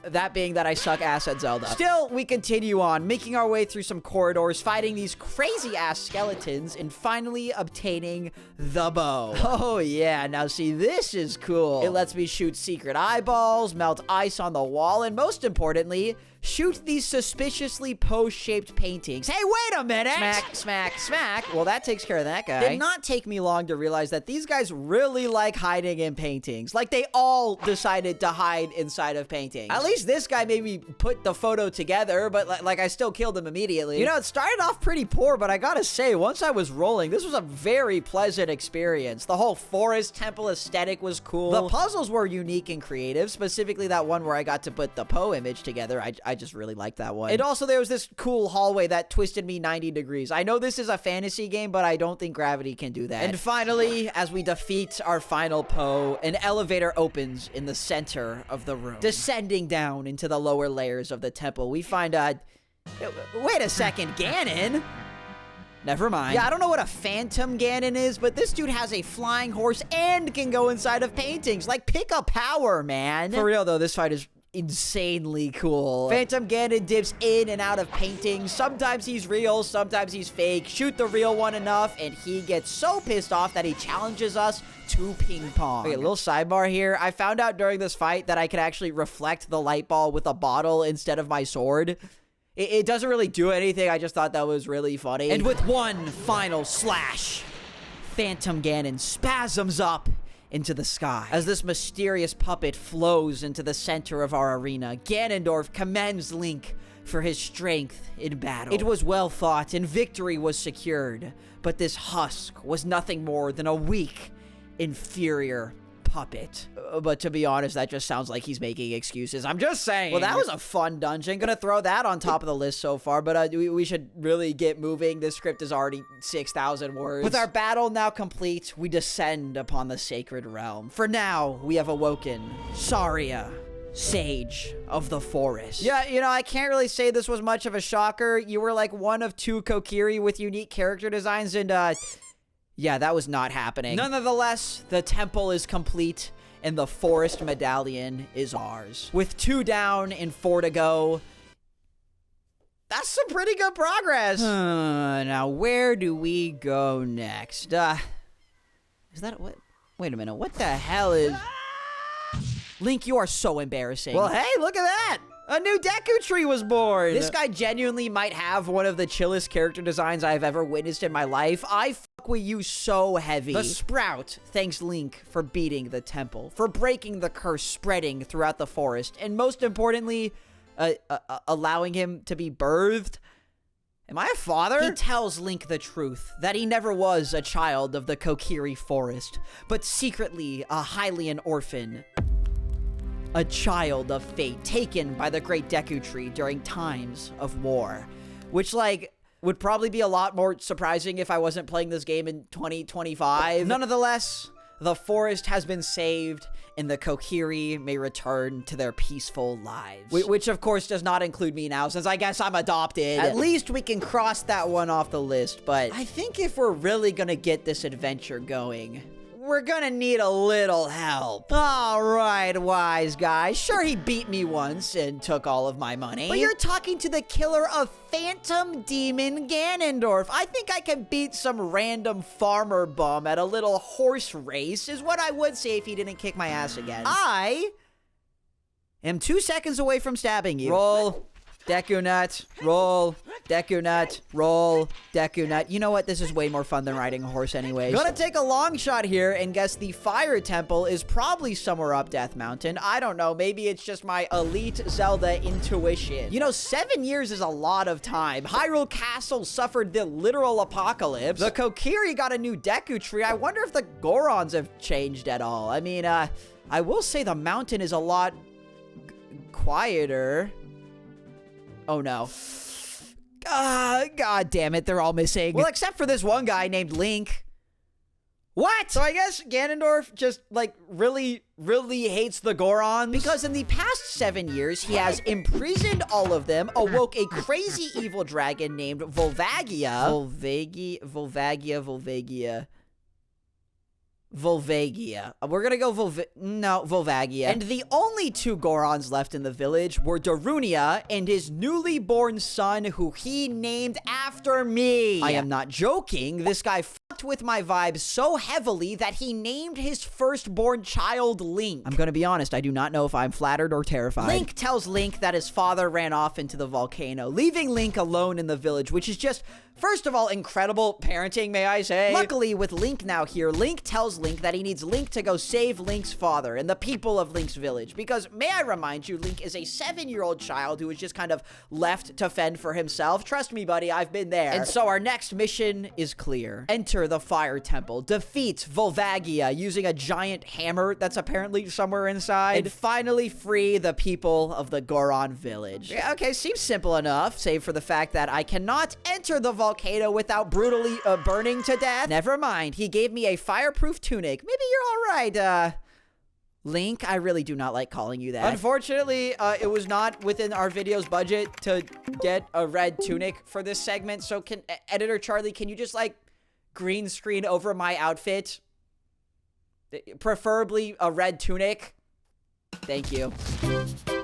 That being that I suck ass at Zelda. Still, we continue on, making our way through some corridors, fighting these crazy-ass skeletons, and finally obtaining the bow. Oh yeah, now see, this is cool. It lets me shoot secret eyeballs, melt ice on the wall, and most importantly, shoot these suspiciously post-shaped paintings. Hey, wait a minute! Smack, smack, smack. Well, that takes care of that guy. It did not take me long to realize that these guys really like hiding in paintings. Like, they all decided to hide inside of paintings. At least this guy made me put the photo together, but like I still killed him immediately. You know, it started off pretty poor, but I gotta say, once I was rolling, this was a very pleasant experience. The whole forest temple aesthetic was cool. The puzzles were unique and creative, specifically that one where I got to put the Poe image together. I just really liked that one. And also there was this cool hallway that twisted me 90 degrees. I know this is a fantasy game, but I don't think gravity can do that. And finally, as we defeat our final Poe, an elevator opens in the center of the room. Descending down into the lower layers of the temple, we find wait a second, Ganon? Never mind. Yeah, I don't know what a phantom Ganon is, but this dude has a flying horse and can go inside of paintings. Like, pick a power, man. For real though, this fight is insanely cool. Phantom Ganon dips in and out of paintings. Sometimes he's real, sometimes he's fake. Shoot the real one enough, and he gets so pissed off that he challenges us to ping pong. Okay, a little sidebar here. I found out during this fight that I could actually reflect the light ball with a bottle instead of my sword. It doesn't really do anything. I just thought that was really funny. And with one final slash, Phantom Ganon spasms up into the sky. As this mysterious puppet flows into the center of our arena, Ganondorf commends Link for his strength in battle. It was well fought and victory was secured, but this husk was nothing more than a weak, inferior puppet. But to be honest, that just sounds like he's making excuses. I'm just saying. Well, that was a fun dungeon. Gonna throw that on top of the list so far, but we should really get moving. This script is already 6,000 words. With our battle now complete, we descend upon the sacred realm. For now, we have awoken Saria, Sage of the Forest. Yeah, you know, I can't really say this was much of a shocker. You were like one of 2 Kokiri with unique character designs, and yeah, that was not happening. Nonetheless, the temple is complete, and the forest medallion is ours. With 2 down and 4 to go, that's some pretty good progress. Now, where do we go next? Is that what? Wait a minute, what the hell is... Link, you are so embarrassing. Well, hey, look at that! A new Deku Tree was born! This guy genuinely might have one of the chillest character designs I've ever witnessed in my life. I fuck with you so heavy. The Sprout thanks Link for beating the temple, for breaking the curse spreading throughout the forest, and most importantly, allowing him to be birthed. Am I a father? He tells Link the truth, that he never was a child of the Kokiri forest, but secretly a Hylian orphan. A child of fate, taken by the great Deku Tree during times of war. Which, like, would probably be a lot more surprising if I wasn't playing this game in 2025. Nonetheless, the forest has been saved, and the Kokiri may return to their peaceful lives. Which, of course, does not include me now, since I guess I'm adopted. At least we can cross that one off the list, but I think if we're really gonna get this adventure going, we're gonna need a little help. All right, wise guy. Sure, he beat me once and took all of my money, but you're talking to the killer of Phantom Demon Ganondorf. I think I can beat some random farmer bum at a little horse race, is what I would say if he didn't kick my ass again. I am 2 seconds away from stabbing you. Roll. Deku Nut, roll, Deku Nut, roll, Deku Nut. You know what? This is way more fun than riding a horse anyways. Gonna take a long shot here and guess the Fire Temple is probably somewhere up Death Mountain. I don't know. Maybe it's just my elite Zelda intuition. You know, 7 years is a lot of time. Hyrule Castle suffered the literal apocalypse. The Kokiri got a new Deku Tree. I wonder if the Gorons have changed at all. I mean, I will say the mountain is a lot quieter. Oh, no. God damn it, they're all missing. Well, except for this one guy named Link. What? So I guess Ganondorf just, like, really hates the Gorons. Because in the past 7 years, he has imprisoned all of them, awoke a crazy evil dragon named Volvagia. Volvagia. We're gonna go Volvagia. And the only 2 Gorons left in the village were Darunia and his newly born son, who he named after me. I am not joking. This guy fucked with my vibes so heavily that he named his firstborn child Link. I'm gonna be honest, I do not know if I'm flattered or terrified. Link tells Link that his father ran off into the volcano, leaving Link alone in the village, which is just, first of all, incredible parenting, may I say. Luckily, with Link now here, Link tells Link that he needs Link to go save Link's father and the people of Link's village. Because, may I remind you, Link is a 7-year-old child who is just kind of left to fend for himself. Trust me, buddy, I've been there. And so our next mission is clear. Enter the Fire Temple, defeat Volvagia using a giant hammer that's apparently somewhere inside, and finally free the people of the Goron village. Yeah, okay, seems simple enough, save for the fact that I cannot enter the volcano without brutally burning to death. Never mind, he gave me a fireproof tunic. Maybe you're all right, Link. I really do not like calling you that. Unfortunately, it was not within our video's budget to get a red tunic for this segment, so can Editor Charlie, can you just, like, green screen over my outfit? Preferably a red tunic. Thank you.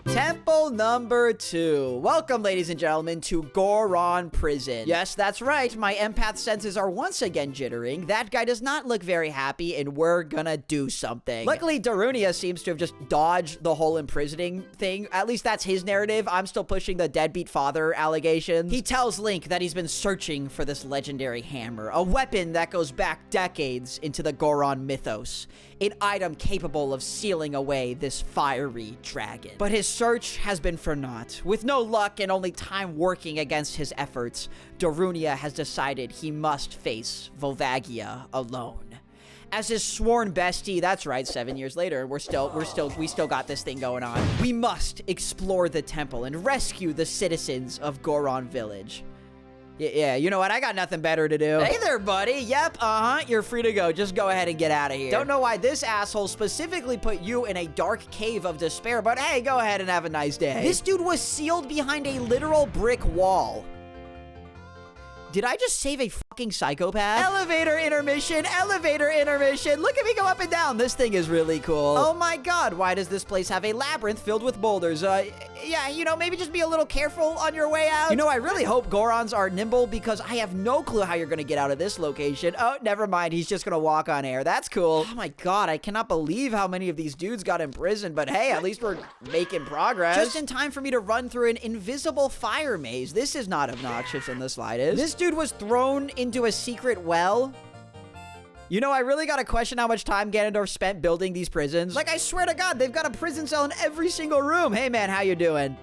Temple number 2. Welcome, ladies and gentlemen, to Goron Prison. Yes, that's right. My empath senses are once again jittering. That guy does not look very happy, and we're gonna do something. Luckily, Darunia seems to have just dodged the whole imprisoning thing. At least that's his narrative. I'm still pushing the deadbeat father allegations. He tells Link that he's been searching for this legendary hammer, a weapon that goes back decades into the Goron mythos, an item capable of sealing away this fiery dragon. But his search has been for naught. With no luck and only time working against his efforts, Darunia has decided he must face Volvagia alone. As his sworn bestie, that's right, 7 years later, we still got this thing going on. We must explore the temple and rescue the citizens of Goron Village. Yeah, you know what? I got nothing better to do. Hey there, buddy. Yep, you're free to go. Just go ahead and get out of here. Don't know why this asshole specifically put you in a dark cave of despair, but hey, go ahead and have a nice day. This dude was sealed behind a literal brick wall. Did I just save a fucking psychopath? Elevator intermission, elevator intermission. Look at me go up and down. This thing is really cool. Oh my god, why does this place have a labyrinth filled with boulders? Yeah, you know, maybe just be a little careful on your way out. You know, I really hope Gorons are nimble because I have no clue how you're gonna get out of this location. Oh, never mind. He's just gonna walk on air. That's cool. Oh my god, I cannot believe how many of these dudes got imprisoned, but hey, at least we're making progress. Just in time for me to run through an invisible fire maze. This is not obnoxious in the slightest. This dude was thrown into a secret well. You know, I really gotta question how much time Ganondorf spent building these prisons. Like, I swear to God, they've got a prison cell in every single room. Hey, man, how you doing?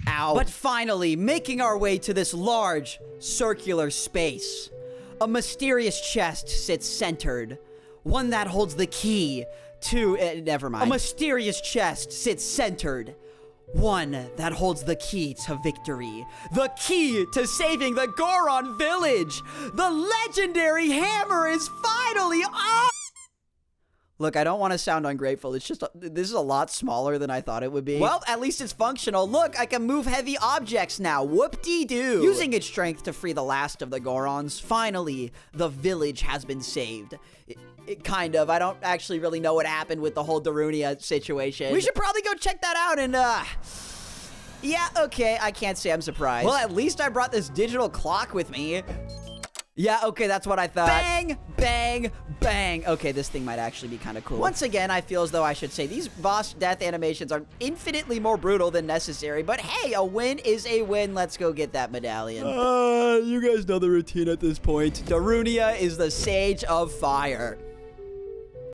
Ow. But finally, making our way to this large, circular space. A mysterious chest sits centered. One that holds the key to... never mind. A mysterious chest sits centered. One that holds the key to victory. The key to saving the Goron village. The legendary hammer is finally up! Look, I don't want to sound ungrateful. It's just, this is a lot smaller than I thought it would be. Well, at least it's functional. Look, I can move heavy objects now. Whoop-dee-doo. Using its strength to free the last of the Gorons, finally, the village has been saved. Kind of. I don't actually really know what happened with the whole Darunia situation. We should probably go check that out and, yeah, okay, I can't say I'm surprised. Well, at least I brought this digital clock with me. Yeah, okay, that's what I thought. Bang, bang, bang. Okay, this thing might actually be kind of cool. Once again, I feel as though I should say these boss death animations are infinitely more brutal than necessary, but hey, a win is a win. Let's go get that medallion. You guys know the routine at this point. Darunia is the Sage of Fire.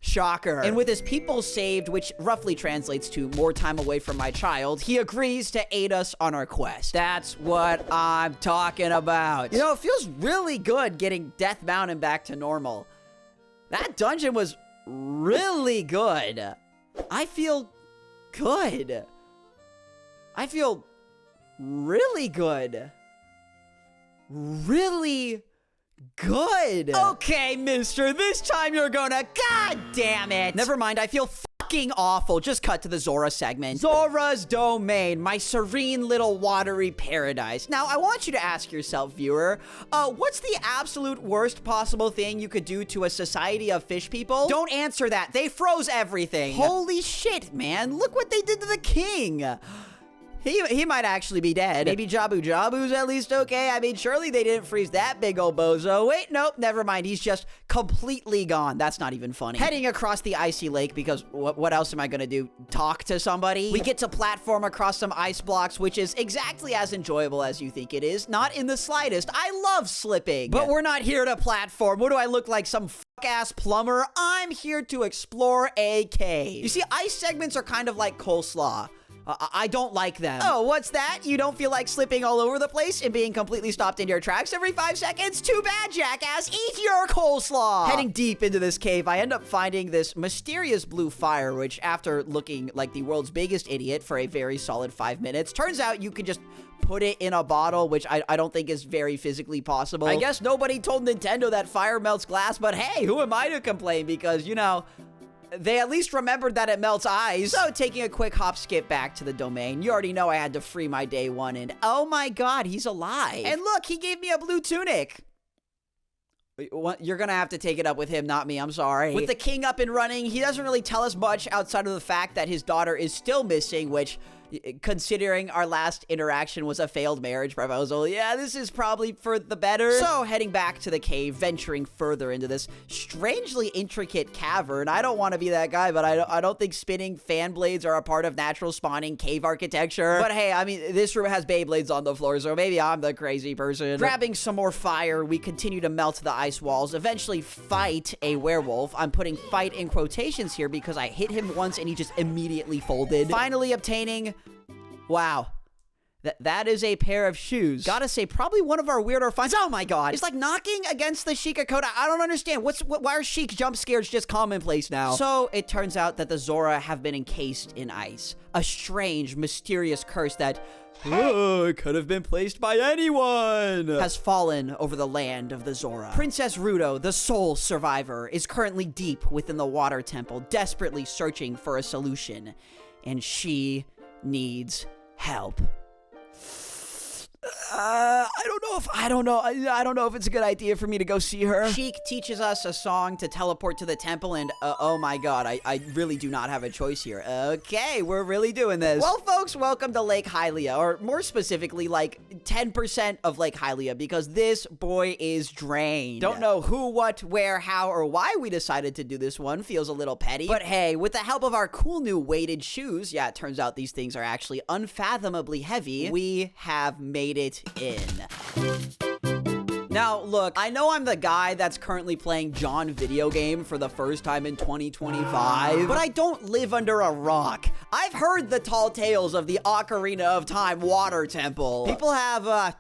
Shocker. And with his people saved, which roughly translates to more time away from my child, he agrees to aid us on our quest. That's what I'm talking about. You know, it feels really good getting Death Mountain back to normal. That dungeon was really good. I feel good. I feel really good. Really good. Okay, mister, this time you're gonna... God damn it. Never mind, I feel fucking awful. Just cut to the Zora segment. Zora's Domain, my serene little watery paradise. Now, I want you to ask yourself, viewer, what's the absolute worst possible thing you could do to a society of fish people? Don't answer that. They froze everything. Holy shit, man. Look what they did to the king. He might actually be dead. Maybe Jabu Jabu's at least okay. I mean, surely they didn't freeze that big old bozo. Wait, nope, never mind. He's just completely gone. That's not even funny. Heading across the icy lake because what else am I gonna do? Talk to somebody? We get to platform across some ice blocks, which is exactly as enjoyable as you think it is. Not in the slightest. I love slipping. But we're not here to platform. What do I look like, some ass plumber? I'm here to explore a cave. You see, ice segments are kind of like coleslaw. I don't like them. Oh, what's that? You don't feel like slipping all over the place and being completely stopped in your tracks every 5 seconds? Too bad, jackass. Eat your coleslaw. Heading deep into this cave, I end up finding this mysterious blue fire, which after looking like the world's biggest idiot for a very solid 5 minutes, turns out you can just put it in a bottle, which I don't think is very physically possible. I guess nobody told Nintendo that fire melts glass, but hey, who am I to complain? Because, you know, they at least remembered that it melts eyes. So, taking a quick hop skip back to the domain, you already know I had to free my day one, and oh my god, he's alive. And look, he gave me a blue tunic. What? You're gonna have to take it up with him, not me, I'm sorry. With the king up and running, he doesn't really tell us much outside of the fact that his daughter is still missing, which, considering our last interaction was a failed marriage proposal, yeah, this is probably for the better. So, heading back to the cave, venturing further into this strangely intricate cavern. I don't want to be that guy, but I don't think spinning fan blades are a part of natural spawning cave architecture. But hey, I mean, this room has Beyblades on the floor, so maybe I'm the crazy person. Grabbing some more fire, we continue to melt the ice walls, eventually fight a werewolf. I'm putting fight in quotations here because I hit him once and he just immediately folded. Finally obtaining... Wow. That is a pair of shoes. Gotta say, probably one of our weirder finds. Oh my god. It's like knocking against the Shikakota. I don't understand. Why are Sheik jump scares just commonplace now? So, it turns out that the Zora have been encased in ice. A strange, mysterious curse that... Oh, it could have been placed by anyone! Has fallen over the land of the Zora. Princess Ruto, the sole survivor, is currently deep within the water temple, desperately searching for a solution. And she needs help. I don't know if it's a good idea for me to go see her. Sheik teaches us a song to teleport to the temple, and oh my god, I really do not have a choice here. Okay, we're really doing this. Well, folks, welcome to Lake Hylia, or more specifically, like 10% of Lake Hylia, because this boy is drained. Don't know who, what, where, how, or why we decided to do this one. Feels a little petty. But hey, with the help of our cool new weighted shoes, yeah, it turns out these things are actually unfathomably heavy, we have made it in. Now, look, I know I'm the guy that's currently playing John video game for the first time in 2025, but I don't live under a rock. I've heard the tall tales of the Ocarina of Time water temple. People have,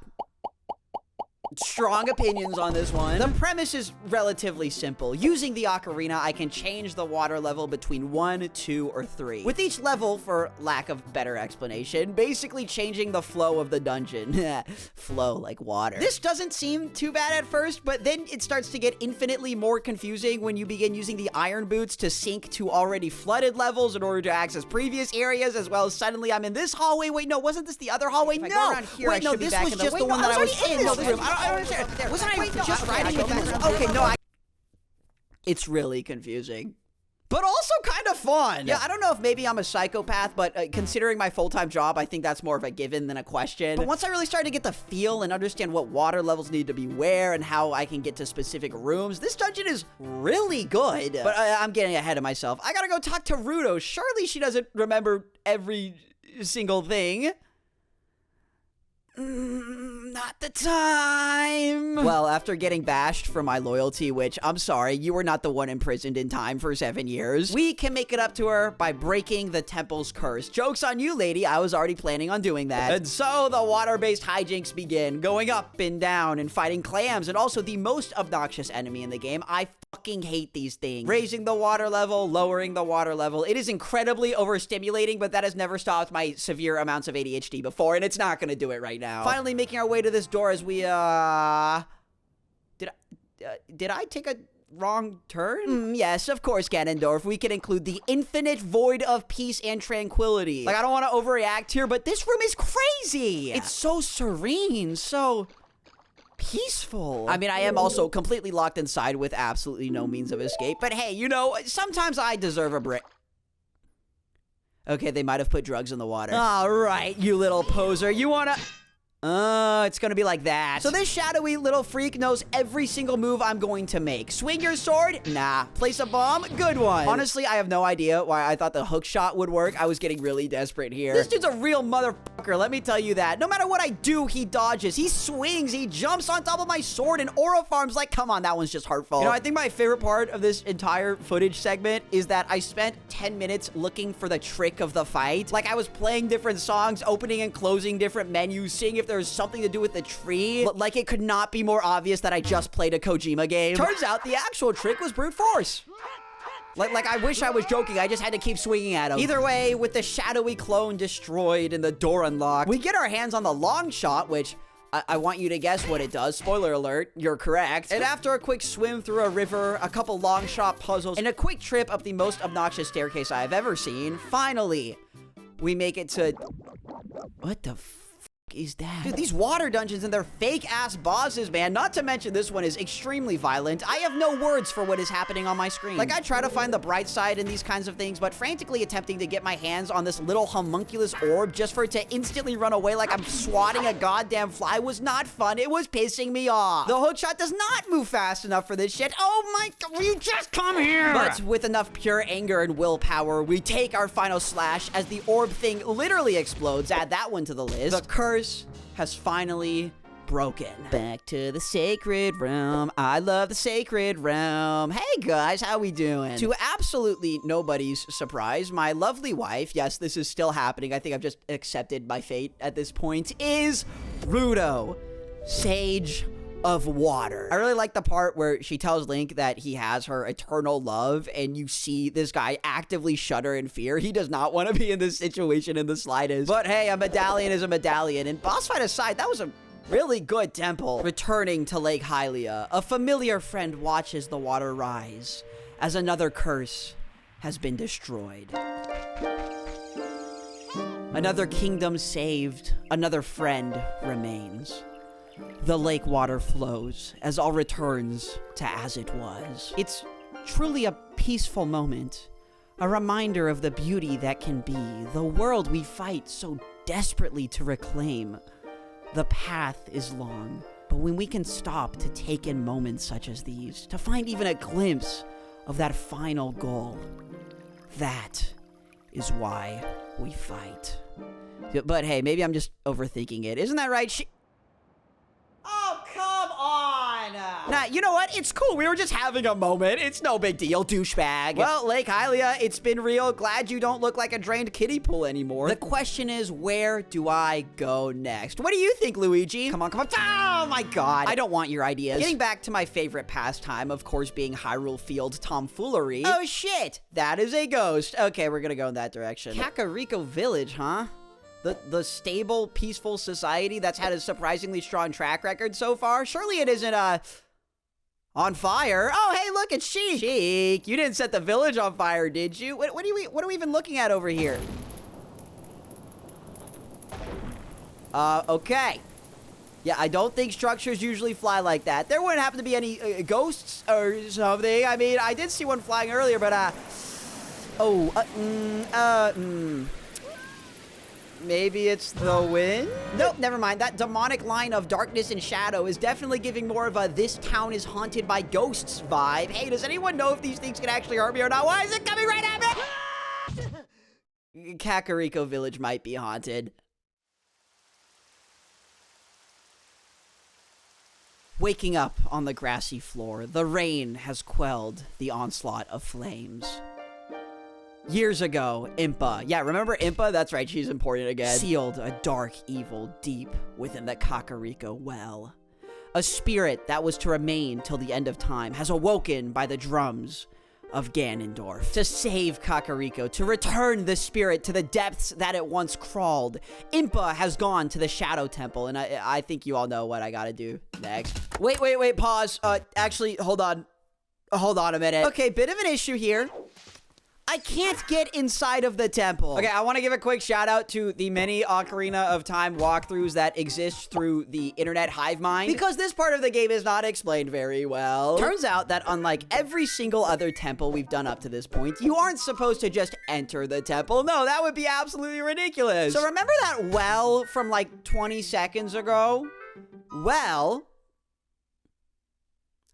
strong opinions on this one. The premise is relatively simple. Using the ocarina, I can change the water level between 1, 2, or 3. With each level, for lack of better explanation, basically changing the flow of the dungeon. Flow like water. This doesn't seem too bad at first, but then it starts to get infinitely more confusing when you begin using the iron boots to sink to already flooded levels in order to access previous areas, as well as suddenly I'm in this hallway. Wait, no, wasn't this the other hallway? No! Wait, no, this was just the one that I was in. No, this room. Wasn't I just riding with the... Okay, no, It's really confusing. But also kind of fun. Yeah, I don't know if maybe I'm a psychopath, but considering my full-time job, I think that's more of a given than a question. But once I really started to get the feel and understand what water levels need to be where and how I can get to specific rooms, this dungeon is really good. But I'm getting ahead of myself. I gotta go talk to Ruto. Surely she doesn't remember every single thing. not the time. Well, after getting bashed for my loyalty, which, I'm sorry, you were not the one imprisoned in time for 7 years, we can make it up to her by breaking the temple's curse. Joke's on you, lady. I was already planning on doing that. And so the water-based hijinks begin, going up and down and fighting clams, and also the most obnoxious enemy in the game. I fucking hate these things. Raising the water level, lowering the water level. It is incredibly overstimulating, but that has never stopped my severe amounts of ADHD before, and it's not gonna do it right now. Finally making our way to this door as we, did I take a wrong turn? Yes, of course, Ganondorf. We can include the infinite void of peace and tranquility. Like, I don't want to overreact here, but this room is crazy. It's so serene, so peaceful. I mean, I am also completely locked inside with absolutely no means of escape, but hey, you know, sometimes I deserve a break. Okay, they might have put drugs in the water. All right, you little poser. You wanna... it's gonna be like that. So this shadowy little freak knows every single move I'm going to make. Swing your sword? Nah. Place a bomb? Good one. Honestly, I have no idea why I thought the hook shot would work. I was getting really desperate here. This dude's a real motherfucker, let me tell you that. No matter what I do, he dodges, he swings, he jumps on top of my sword, and aura farms like, come on, that one's just hurtful. You know, I think my favorite part of this entire footage segment is that I spent 10 minutes looking for the trick of the fight. Like, I was playing different songs, opening and closing different menus, seeing if there's something to do with the tree. Like, it could not be more obvious that I just played a Kojima game. Turns out the actual trick was brute force. Like, I wish I was joking. I just had to keep swinging at him. Either way, with the shadowy clone destroyed and the door unlocked, we get our hands on the long shot, which I want you to guess what it does. Spoiler alert, you're correct. And after a quick swim through a river, a couple long shot puzzles, and a quick trip up the most obnoxious staircase I have ever seen, finally, we make it to... What the is that? Dude, these water dungeons and their fake-ass bosses, man. Not to mention this one is extremely violent. I have no words for what is happening on my screen. Like, I try to find the bright side in these kinds of things, but frantically attempting to get my hands on this little homunculus orb just for it to instantly run away like I'm swatting a goddamn fly was not fun. It was pissing me off. The hookshot does not move fast enough for this shit. Oh my god, will you just come here? But with enough pure anger and willpower, we take our final slash as the orb thing literally explodes. Add that one to the list. The curse has finally broken. Back to the sacred realm. I love the sacred realm. Hey guys, how we doing? To absolutely nobody's surprise, my lovely wife, yes, this is still happening, I think I've just accepted my fate at this point, is Rudo, Sage of Water. I really like the part where she tells Link that he has her eternal love, and you see this guy actively shudder in fear. He does not want to be in this situation in the slightest. But hey, a medallion is a medallion, and boss fight aside, that was a really good temple. Returning to Lake Hylia, a familiar friend watches the water rise as another curse has been destroyed. Another kingdom saved, another friend remains. The lake water flows as all returns to as it was. It's truly a peaceful moment, a reminder of the beauty that can be, the world we fight so desperately to reclaim. The path is long, but when we can stop to take in moments such as these, to find even a glimpse of that final goal, that is why we fight. But hey, maybe I'm just overthinking it. Isn't that right? Oh, come on! Nah, you know what? It's cool. We were just having a moment. It's no big deal, douchebag. Well, Lake Hylia, it's been real. Glad you don't look like a drained kiddie pool anymore. The question is, where do I go next? What do you think, Luigi? Come on, come on. Oh, my God. I don't want your ideas. Getting back to my favorite pastime, of course, being Hyrule Field tomfoolery. Oh, shit. That is a ghost. Okay, we're gonna go in that direction. Kakariko Village, huh? The stable, peaceful society that's had a surprisingly strong track record so far? Surely it isn't, on fire? Oh, hey, look, it's Sheik. Sheik, you didn't set the village on fire, did you? What are we even looking at over here? Okay. Yeah, I don't think structures usually fly like that. There wouldn't happen to be any ghosts or something. I mean, I did see one flying earlier, but, maybe it's the wind? Nope, never mind. That demonic line of darkness and shadow is definitely giving more of a this town is haunted by ghosts vibe. Hey, does anyone know if these things can actually hurt me or not? Why is it coming right at me? Kakariko Village might be haunted. Waking up on the grassy floor, the rain has quelled the onslaught of flames. Years ago, Impa, yeah, remember Impa? That's right, she's important again, sealed a dark evil deep within the Kakariko well. A spirit that was to remain till the end of time has awoken by the drums of Ganondorf. To save Kakariko, to return the spirit to the depths that it once crawled, Impa has gone to the Shadow Temple, and I think you all know what I gotta do next. Wait, pause. Actually, hold on. Hold on a minute. Okay, bit of an issue here. I can't get inside of the temple. Okay, I want to give a quick shout out to the many Ocarina of Time walkthroughs that exist through the internet hive mind, because this part of the game is not explained very well. Turns out that unlike every single other temple we've done up to this point, you aren't supposed to just enter the temple. No, that would be absolutely ridiculous. So remember that well from like 20 seconds ago? Well,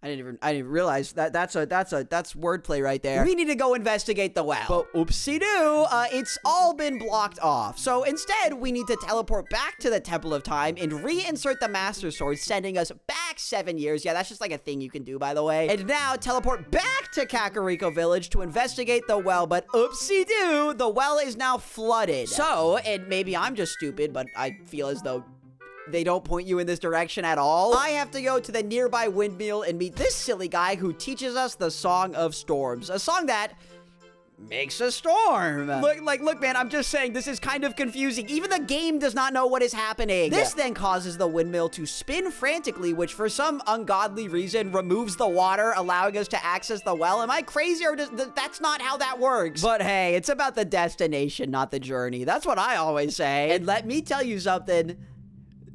I didn't even realize that's wordplay right there. We need to go investigate the well. But oopsie-doo, it's all been blocked off. So instead, we need to teleport back to the Temple of Time and reinsert the Master Sword, sending us back 7 years. Yeah, that's just like a thing you can do, by the way. And now teleport back to Kakariko Village to investigate the well, but oopsie-doo, the well is now flooded. So, and maybe I'm just stupid, but I feel as though they don't point you in this direction at all. I have to go to the nearby windmill and meet this silly guy who teaches us the Song of Storms. A song that makes a storm. Look, man, I'm just saying this is kind of confusing. Even the game does not know what is happening. This then causes the windmill to spin frantically, which for some ungodly reason removes the water, allowing us to access the well. Am I crazy, or that's not how that works? But hey, it's about the destination, not the journey. That's what I always say. And let me tell you something.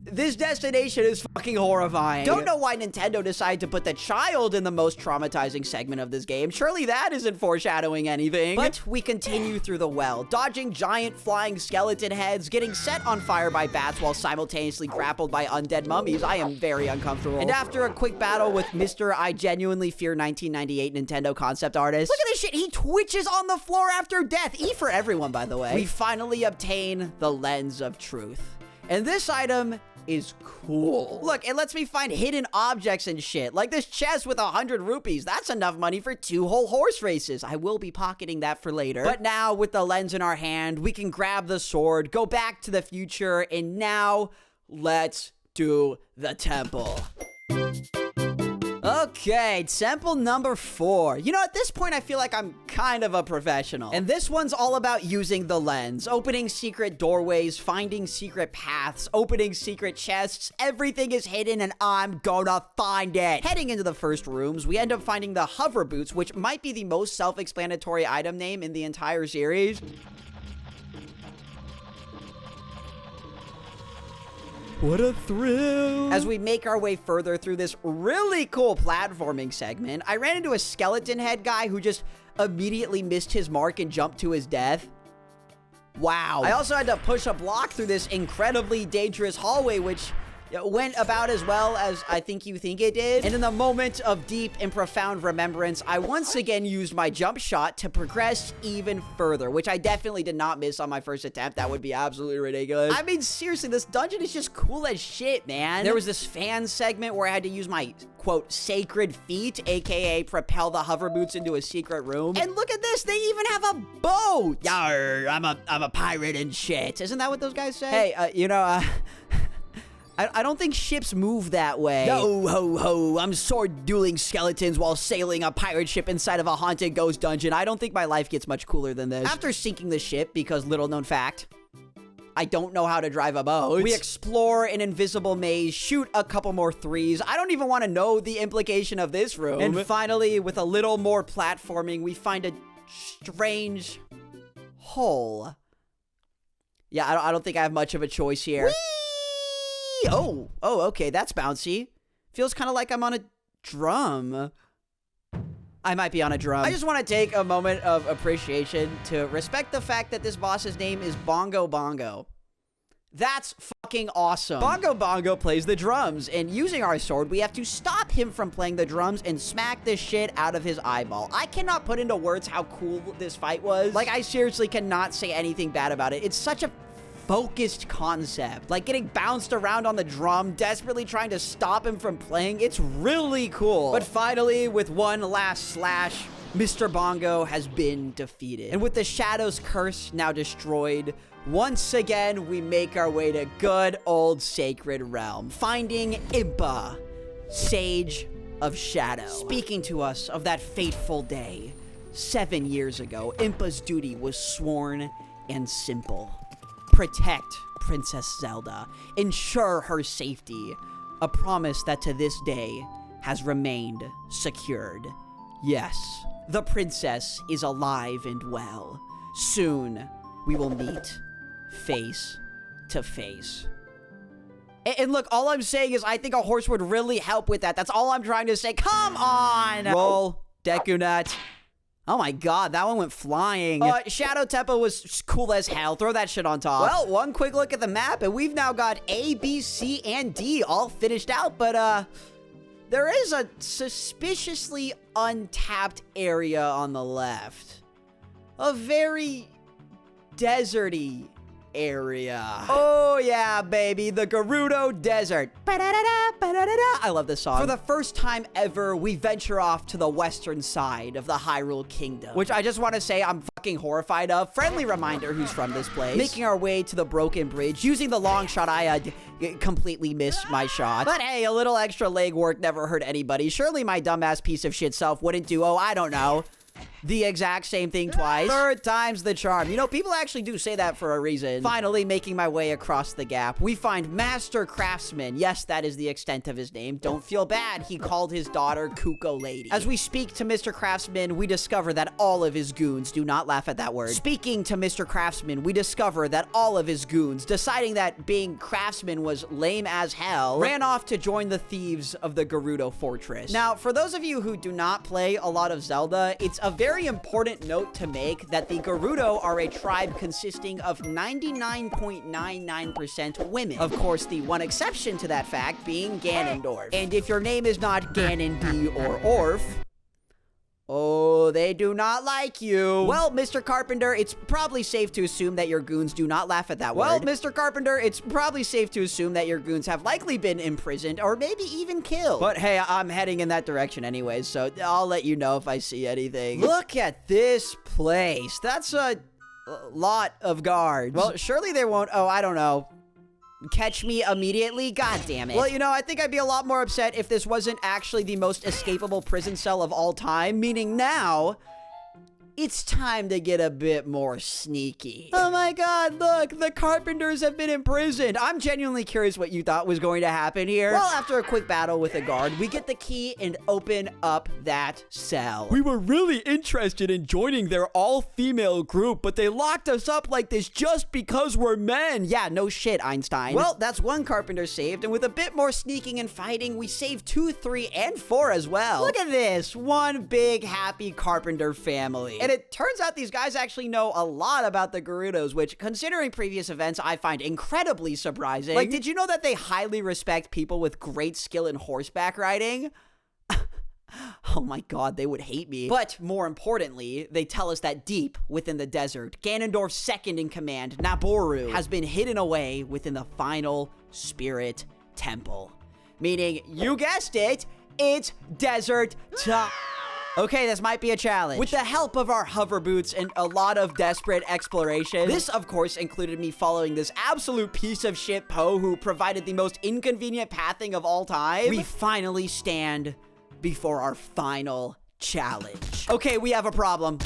This destination is fucking horrifying. Don't know why Nintendo decided to put the child in the most traumatizing segment of this game. Surely that isn't foreshadowing anything. But we continue through the well, dodging giant flying skeleton heads, getting set on fire by bats while simultaneously grappled by undead mummies. I am very uncomfortable. And after a quick battle with Mr. I Genuinely Fear 1998 Nintendo concept artist. Look at this shit, he twitches on the floor after death. E for everyone, by the way. We finally obtain the Lens of Truth. And this item is cool. Look, it lets me find hidden objects and shit, like this chest with 100 rupees. That's enough money for 2 whole horse races. I will be pocketing that for later. But now, with the lens in our hand, we can grab the sword, go back to the future, and now, let's do the temple. Okay, temple number 4. You know, at this point, I feel like I'm kind of a professional. And this one's all about using the lens, opening secret doorways, finding secret paths, opening secret chests. Everything is hidden, and I'm gonna find it. Heading into the first rooms, we end up finding the hover boots, which might be the most self-explanatory item name in the entire series. What a thrill! As we make our way further through this really cool platforming segment, I ran into a skeleton head guy who just immediately missed his mark and jumped to his death. Wow. I also had to push a block through this incredibly dangerous hallway, which went about as well as I think you think it did. And in the moment of deep and profound remembrance, I once again used my jump shot to progress even further, which I definitely did not miss on my first attempt. That would be absolutely ridiculous. I mean, seriously, this dungeon is just cool as shit, man. There was this fan segment where I had to use my, quote, sacred feet, aka propel the hover boots into a secret room. And look at this, they even have a boat! Yarr, I'm a pirate and shit. Isn't that what those guys say? Hey, I don't think ships move that way. Yo ho ho, I'm sword dueling skeletons while sailing a pirate ship inside of a haunted ghost dungeon. I don't think my life gets much cooler than this. After sinking the ship, because little known fact, I don't know how to drive a boat, we explore an invisible maze, shoot a couple more threes. I don't even want to know the implication of this room. And finally, with a little more platforming, we find a strange hole. Yeah, I don't think I have much of a choice here. Whee! Oh, okay, that's bouncy. Feels kind of like I'm on a drum. I might be on a drum. I just want to take a moment of appreciation to respect the fact that this boss's name is Bongo Bongo. That's fucking awesome. Bongo Bongo plays the drums, and using our sword, we have to stop him from playing the drums and smack the shit out of his eyeball. I cannot put into words how cool this fight was. Like, I seriously cannot say anything bad about it. It's such a focused concept, like getting bounced around on the drum, desperately trying to stop him from playing. It's really cool. But finally, with one last slash, Mr. Bongo has been defeated. And with the Shadow's curse now destroyed, once again, we make our way to good old Sacred Realm, finding Impa, Sage of Shadow, speaking to us of that fateful day. 7 years ago, Impa's duty was sworn and simple. Protect Princess Zelda, ensure her safety, a promise that to this day has remained secured. Yes, the princess is alive and well. Soon, we will meet face to face. And look, all I'm saying is I think a horse would really help with that. That's all I'm trying to say. Come on! Roll, Deku Nut. Oh my god, that one went flying. Shadow Temple was cool as hell. Throw that shit on top. Well, one quick look at the map, and we've now got A, B, C, and D all finished out, but, there is a suspiciously untapped area on the left. A very deserty area. Oh yeah, baby, the Gerudo Desert. I love this song. For the first time ever, we venture off to the western side of the Hyrule Kingdom, which I just want to say I'm fucking horrified of. Friendly reminder who's from this place. Making our way to the broken bridge, using the long shot. I completely missed my shot. But hey, a little extra legwork never hurt anybody. Surely my dumbass piece of shit self wouldn't do, I don't know, the exact same thing twice. Third time's the charm. You know, people actually do say that for a reason. Finally, making my way across the gap, we find Master Craftsman. Yes, that is the extent of his name. Don't feel bad. He called his daughter Kuko Lady. As we speak to Mr. Craftsman, we discover that all of his goons, do not laugh at that word. Speaking to Mr. Craftsman, we discover that all of his goons, deciding that being craftsman was lame as hell, ran off to join the thieves of the Gerudo Fortress. Now, for those of you who do not play a lot of Zelda, it's a very important note to make that the Gerudo are a tribe consisting of 99.99% women. Of course, the one exception to that fact being Ganondorf. And if your name is not Ganondorf or Orf, oh, they do not like you. Well, Mr. Carpenter, it's probably safe to assume that your goons do not laugh at that word. Well, Mr. Carpenter, it's probably safe to assume that your goons have likely been imprisoned or maybe even killed. But hey, I'm heading in that direction anyways, so I'll let you know if I see anything. Look at this place. That's a lot of guards. Well, surely they won't, I don't know, catch me immediately? God damn it. Well, you know, I think I'd be a lot more upset if this wasn't actually the most escapable prison cell of all time, meaning now it's time to get a bit more sneaky. Oh my god, look, the Carpenters have been imprisoned. I'm genuinely curious what you thought was going to happen here. Well, after a quick battle with a guard, we get the key and open up that cell. We were really interested in joining their all-female group, but they locked us up like this just because we're men. Yeah, no shit, Einstein. Well, that's one Carpenter saved, and with a bit more sneaking and fighting, we saved 2, 3, and 4 as well. Look at this, one big happy Carpenter family. And it turns out these guys actually know a lot about the Gerudos, which, considering previous events, I find incredibly surprising. Like, did you know that they highly respect people with great skill in horseback riding? Oh my god, they would hate me. But more importantly, they tell us that deep within the desert, Ganondorf's second in command, Naboru, has been hidden away within the final Spirit Temple. Meaning, you guessed it, it's desert time. Okay, this might be a challenge. With the help of our hover boots and a lot of desperate exploration, this, of course, included me following this absolute piece of shit Poe who provided the most inconvenient pathing of all time, we finally stand before our final challenge. Okay, we have a problem.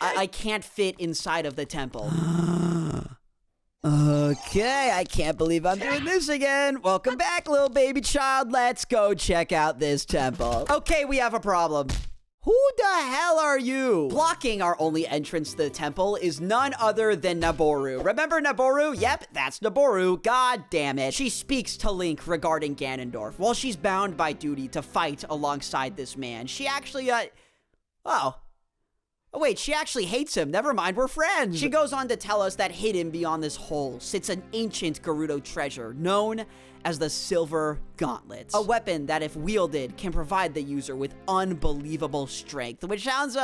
I can't fit inside of the temple. Okay, I can't believe I'm doing this again. Welcome back, little baby child. Let's go check out this temple. Okay, we have a problem. Who the hell are you? Blocking our only entrance to the temple is none other than Naboru. Remember Naboru? Yep, that's Naboru. God damn it. She speaks to Link regarding Ganondorf. While she's bound by duty to fight alongside this man, she actually, oh wait, she actually hates him. Never mind, we're friends. She goes on to tell us that hidden beyond this hole sits an ancient Gerudo treasure known as the Silver Gauntlet. A weapon that, if wielded, can provide the user with unbelievable strength, which sounds,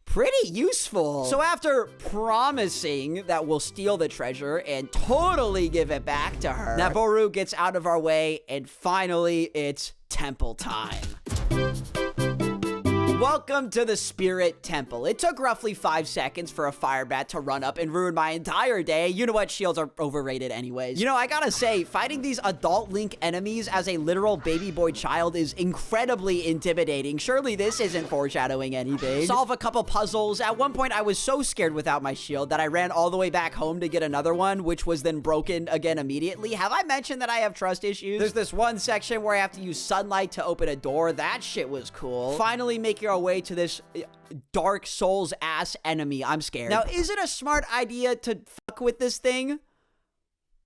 pretty useful. So after promising that we'll steal the treasure and totally give it back to her, Naboru gets out of our way, and finally, it's temple time. Welcome to the Spirit Temple. It took roughly 5 seconds for a fire bat to run up and ruin my entire day. You know what? Shields are overrated anyways. You know, I gotta say, fighting these adult Link enemies as a literal baby boy child is incredibly intimidating. Surely this isn't foreshadowing anything. Solve a couple puzzles. At one point, I was so scared without my shield that I ran all the way back home to get another one, which was then broken again immediately. Have I mentioned that I have trust issues? There's this one section where I have to use sunlight to open a door. That shit was cool. Finally make your way to this Dark Souls ass enemy. I'm scared. Now, is it a smart idea to fuck with this thing?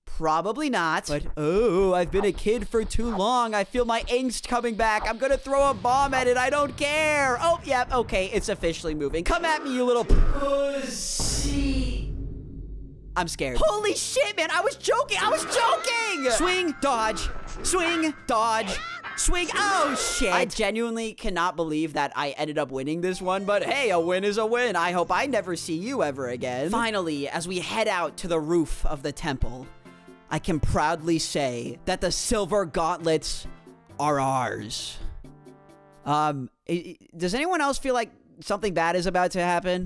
Probably not. But, oh, I've been a kid for too long. I feel my angst coming back. I'm gonna throw a bomb at it. I don't care. Oh, yeah, okay, it's officially moving. Come at me, you little pussy. I'm scared. Holy shit, man, I was joking. Swing, dodge, swing, dodge. Swing. Oh, shit. I genuinely cannot believe that I ended up winning this one, but hey, a win is a win. I hope I never see you ever again. Finally, as we head out to the roof of the temple, I can proudly say that the silver gauntlets are ours. Does anyone else feel like something bad is about to happen?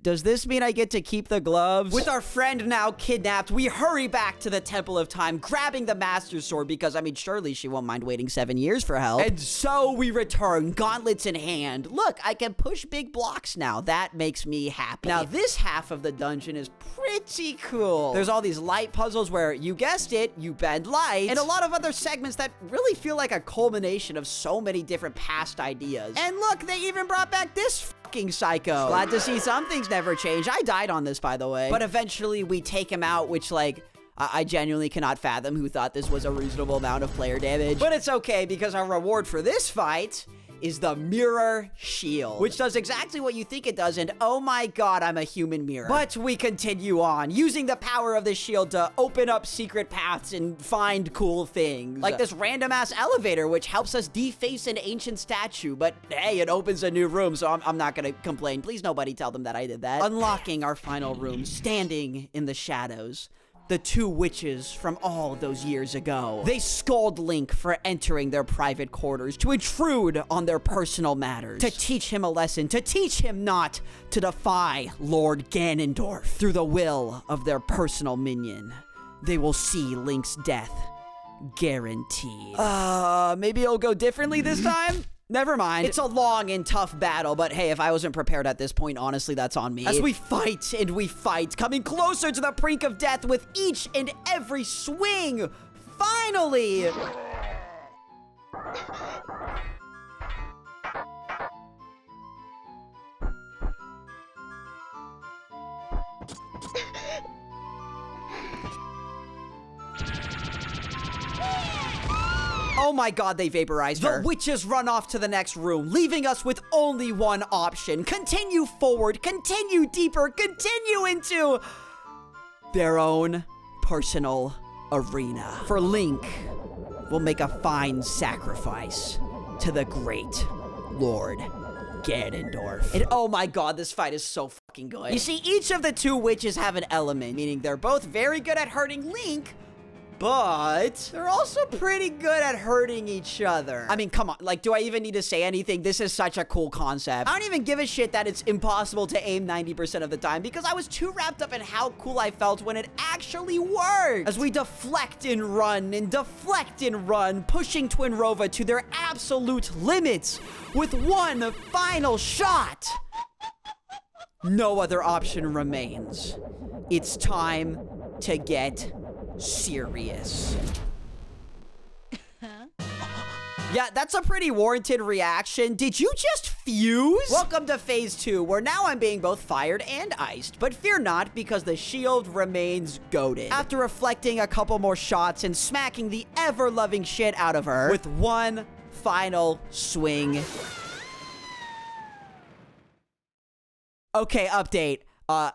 Does this mean I get to keep the gloves? With our friend now kidnapped, we hurry back to the Temple of Time, grabbing the Master Sword because, I mean, surely she won't mind waiting 7 years for help. And so we return, gauntlets in hand. Look, I can push big blocks now. That makes me happy. Now, this half of the dungeon is pretty cool. There's all these light puzzles where, you guessed it, you bend light, and a lot of other segments that really feel like a culmination of so many different past ideas. And look, they even brought back this fucking psycho. Glad to see some things never change. I died on this, by the way. But eventually we take him out, which, like, I genuinely cannot fathom who thought this was a reasonable amount of player damage. But it's okay, because our reward for this fight is the mirror shield, which does exactly what you think it does, and oh my god, I'm a human mirror. But we continue on, using the power of the shield to open up secret paths and find cool things. Like this random-ass elevator, which helps us deface an ancient statue, but hey, it opens a new room, so I'm not gonna complain. Please nobody tell them that I did that. Unlocking our final room, standing in the shadows. The two witches from all those years ago. They scold Link for entering their private quarters, to intrude on their personal matters, to teach him a lesson, to teach him not to defy Lord Ganondorf. Through the will of their personal minion, they will see Link's death guaranteed. Maybe it'll go differently this time? Never mind. It's a long and tough battle, but hey, if I wasn't prepared at this point, honestly, that's on me. As we fight and we fight, coming closer to the brink of death with each and every swing, finally! Oh my god, they vaporized her. The witches run off to the next room, leaving us with only one option. Continue forward, continue deeper, continue into their own personal arena. For Link will make a fine sacrifice to the great Lord Ganondorf. And oh my god, this fight is so fucking good. You see, each of the two witches have an element, meaning they're both very good at hurting Link, but they're also pretty good at hurting each other. I mean, come on. Like, do I even need to say anything? This is such a cool concept. I don't even give a shit that it's impossible to aim 90% of the time because I was too wrapped up in how cool I felt when it actually worked. As we deflect and run, pushing Twinrova to their absolute limits with one final shot. No other option remains. It's time to get serious. Yeah, that's a pretty warranted reaction. Did you just fuse? Welcome to phase 2, where now I'm being both fired and iced. But fear not, because the shield remains goated. After reflecting a couple more shots and smacking the ever-loving shit out of her with one final swing. Okay, update. I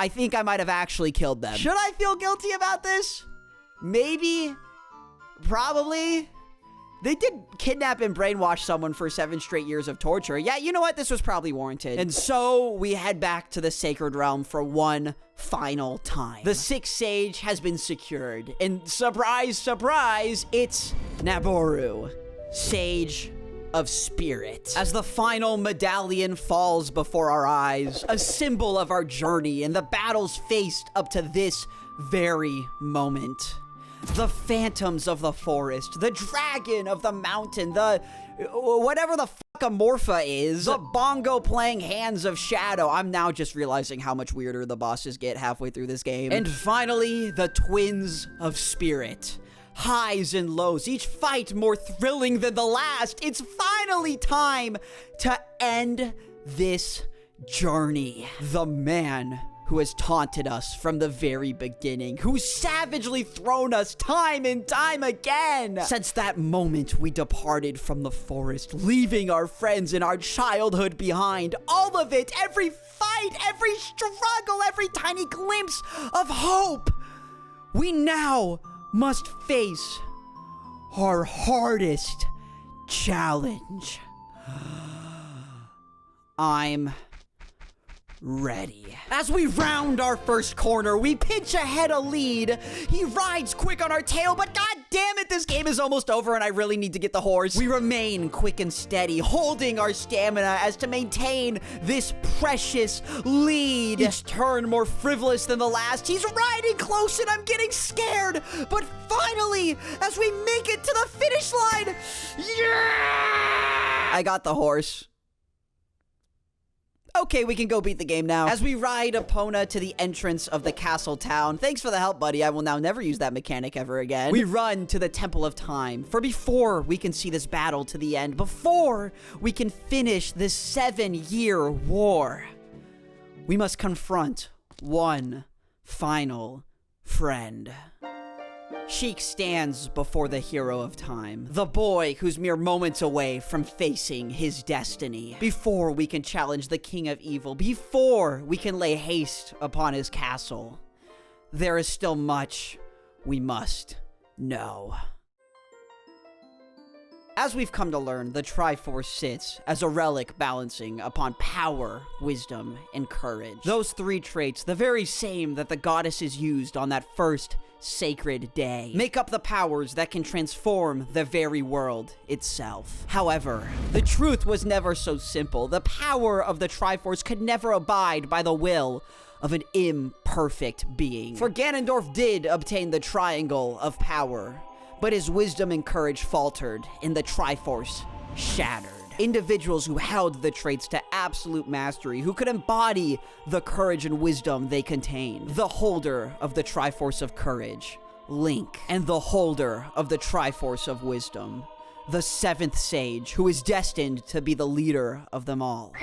think I might have actually killed them. Should I feel guilty about this? Maybe. Probably. They did kidnap and brainwash someone for 7 straight years of torture. Yeah, you know what? This was probably warranted. And so we head back to the Sacred Realm for one final time. The 6th Sage has been secured. And surprise, surprise, it's Naboru, Sage of Spirit. As the final medallion falls before our eyes, a symbol of our journey and the battles faced up to this very moment. The phantoms of the forest, the dragon of the mountain, the whatever the fuck a Morpha is, the bongo playing hands of shadow. I'm now just realizing how much weirder the bosses get halfway through this game. And finally, the twins of spirit. Highs and lows, each fight more thrilling than the last. It's finally time to end this journey. The man who has taunted us from the very beginning, who's savagely thrown us time and time again. Since that moment we departed from the forest, leaving our friends and our childhood behind. All of it, every fight, every struggle, every tiny glimpse of hope. We now must face our hardest challenge. I'm ready. As we round our first corner, we pinch ahead a lead. He rides quick on our tail, but god damn it, this game is almost over and I really need to get the horse. We remain quick and steady, holding our stamina as to maintain this precious lead. Each turn more frivolous than the last. He's riding close and I'm getting scared. But finally, as we make it to the finish line, yeah! I got the horse. Okay, we can go beat the game now. As we ride Epona to the entrance of the castle town. Thanks for the help, buddy. I will now never use that mechanic ever again. We run to the Temple of Time. For before we can see this battle to the end, before we can finish this 7-year war, we must confront one final friend. Sheik stands before the hero of time, the boy who's mere moments away from facing his destiny. Before we can challenge the king of evil, before we can lay haste upon his castle, there is still much we must know. As we've come to learn, the Triforce sits as a relic balancing upon power, wisdom, and courage. Those 3 traits, the very same that the goddesses used on that first sacred day, make up the powers that can transform the very world itself. However, the truth was never so simple. The power of the Triforce could never abide by the will of an imperfect being. For Ganondorf did obtain the Triangle of Power, but his wisdom and courage faltered, and the Triforce shattered. Individuals who held the traits to absolute mastery, who could embody the courage and wisdom they contain. The holder of the Triforce of Courage, Link, and the holder of the Triforce of Wisdom, the 7th Sage, who is destined to be the leader of them all.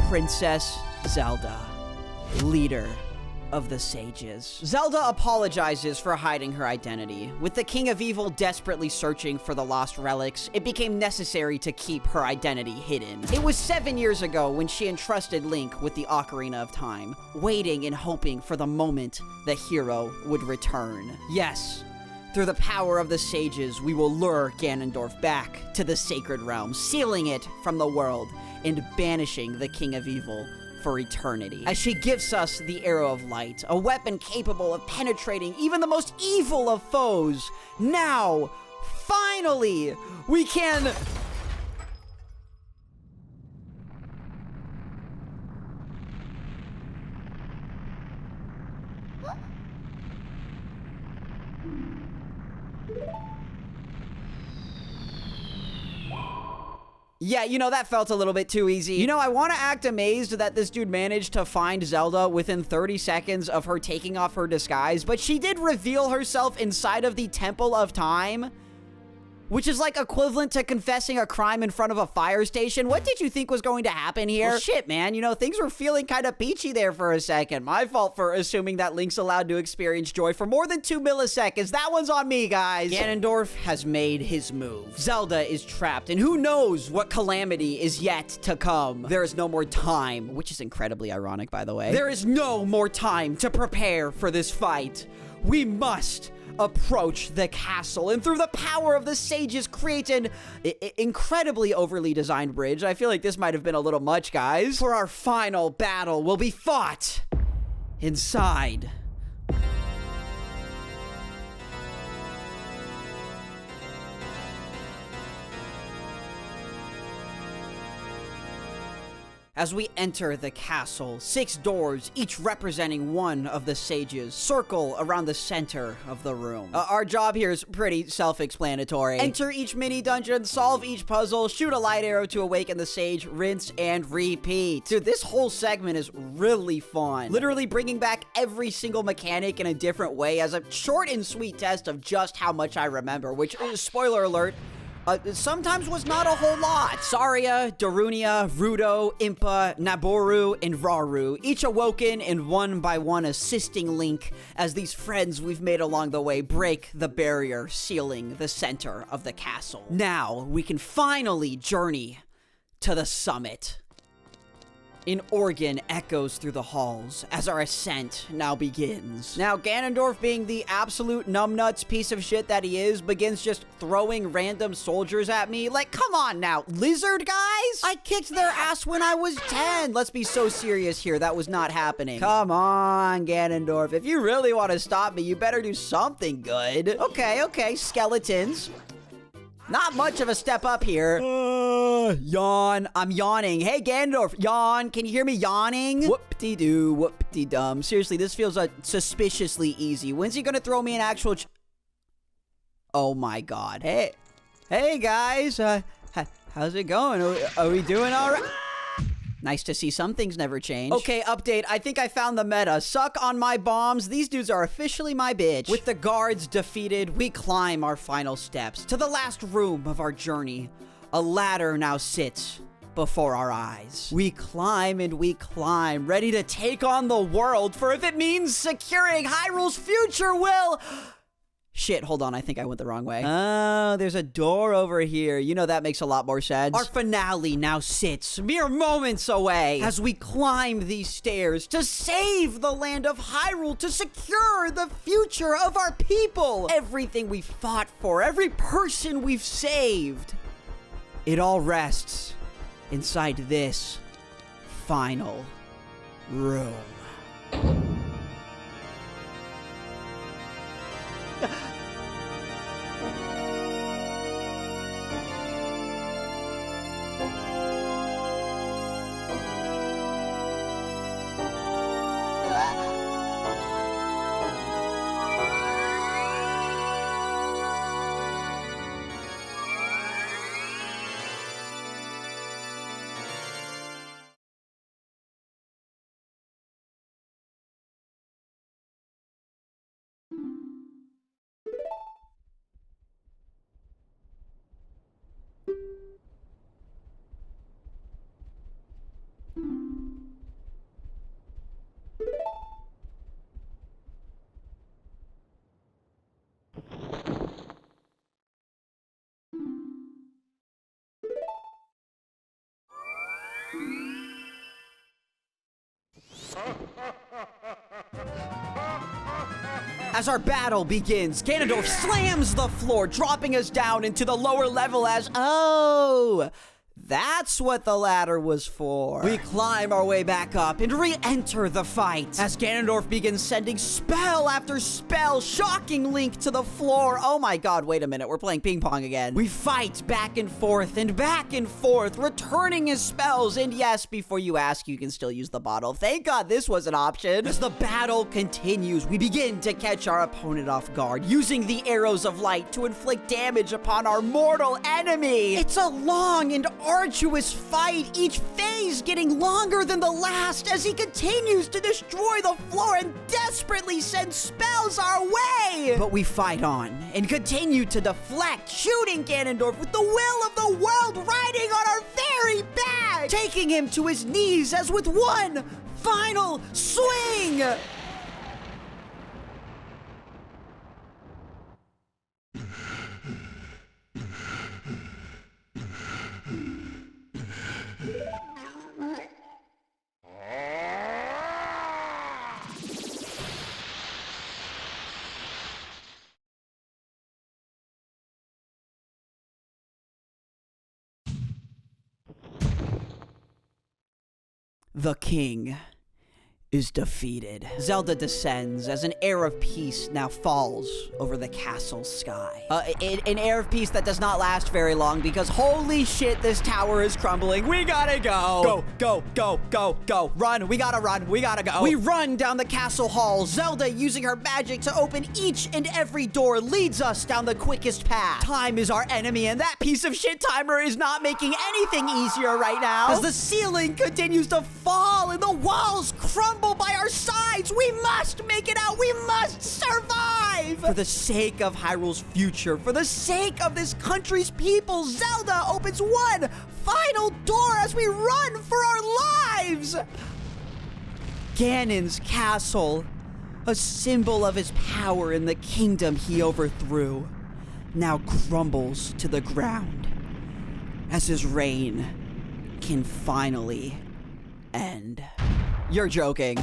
Princess Zelda, leader of the sages. Zelda apologizes for hiding her identity. With the King of Evil desperately searching for the lost relics, it became necessary to keep her identity hidden. It was 7 years ago when she entrusted Link with the Ocarina of Time, waiting and hoping for the moment the hero would return. Yes, through the power of the sages, we will lure Ganondorf back to the Sacred Realm, sealing it from the world and banishing the King of Evil for eternity. As she gives us the Arrow of Light, a weapon capable of penetrating even the most evil of foes. Now, finally, we can... Yeah, you know, that felt a little bit too easy. You know, I want to act amazed that this dude managed to find Zelda within 30 seconds of her taking off her disguise, but she did reveal herself inside of the Temple of Time, which is like equivalent to confessing a crime in front of a fire station. What did you think was going to happen here? Well, shit, man. You know, things were feeling kind of peachy there for a second. My fault for assuming that Link's allowed to experience joy for more than 2 milliseconds. That one's on me, guys. Ganondorf has made his move. Zelda is trapped, and who knows what calamity is yet to come. There is no more time, which is incredibly ironic, by the way. There is no more time to prepare for this fight. We must approach the castle, and through the power of the sages create an incredibly overly designed bridge. I feel like this might have been a little much, guys. For our final battle will be fought inside as we enter the castle. 6 doors, each representing one of the sages, circle around the center of the room. Our job here is pretty self-explanatory. Enter each mini-dungeon, solve each puzzle, shoot a light arrow to awaken the sage, rinse and repeat. Dude, this whole segment is really fun. Literally bringing back every single mechanic in a different way as a short and sweet test of just how much I remember, which, spoiler alert, sometimes was not a whole lot. Saria, Darunia, Rudo, Impa, Naboru, and Rauru, each awoken and one by one assisting Link as these friends we've made along the way break the barrier sealing the center of the castle. Now, we can finally journey to the summit. An organ echoes through the halls as our ascent now begins. Now, Ganondorf, being the absolute numbnuts piece of shit that he is, begins just throwing random soldiers at me. Like, come on now, lizard guys? I kicked their ass when I was 10. Let's be so serious here. That was not happening. Come on, Ganondorf. If you really want to stop me, you better do something good. Okay, skeletons. Not much of a step up here. Yawn. I'm yawning. Hey, Ganondorf. Yawn. Can you hear me yawning? Whoop-de-doo, whoop-de-dum. Seriously, this feels suspiciously easy. When's he gonna throw me an actual Oh my god. Hey, guys. How's it going? Are we doing all right? Nice to see some things never change. Okay, update. I think I found the meta. Suck on my bombs. These dudes are officially my bitch. With the guards defeated, we climb our final steps to the last room of our journey. A ladder now sits before our eyes. We climb and we climb, ready to take on the world, for if it means securing Hyrule's future will... Shit, hold on, I think I went the wrong way. Oh, there's a door over here. You know, that makes a lot more sense. Our finale now sits mere moments away as we climb these stairs to save the land of Hyrule, to secure the future of our people. Everything we fought for, every person we've saved, it all rests inside this final room. As our battle begins, Ganondorf slams the floor, dropping us down into the lower level as, oh, that's what the ladder was for. We climb our way back up and re-enter the fight as Ganondorf begins sending spell after spell, shocking Link to the floor. Oh my god, wait a minute, we're playing ping pong again. We fight back and forth, returning his spells. And yes, before you ask, you can still use the bottle. Thank god this was an option. As the battle continues, we begin to catch our opponent off guard, using the arrows of light to inflict damage upon our mortal enemy. It's a long and arduous fight, each phase getting longer than the last as he continues to destroy the floor and desperately send spells our way. But we fight on and continue to deflect, shooting Ganondorf with the will of the world riding on our very back, taking him to his knees as with one final swing. The king is defeated. Zelda descends as an air of peace now falls over the castle sky. An air of peace that does not last very long because holy shit, this tower is crumbling. We gotta go. Go. Run, we gotta run, we gotta go. We run down the castle hall. Zelda, using her magic to open each and every door, leads us down the quickest path. Time is our enemy, and that piece of shit timer is not making anything easier right now. As the ceiling continues to fall and the walls crumble by our sides, we must make it out. We must survive. For the sake of Hyrule's future, for the sake of this country's people, Zelda opens one final door as we run for our lives. Ganon's castle, a symbol of his power in the kingdom he overthrew, now crumbles to the ground as his reign can finally end. You're joking.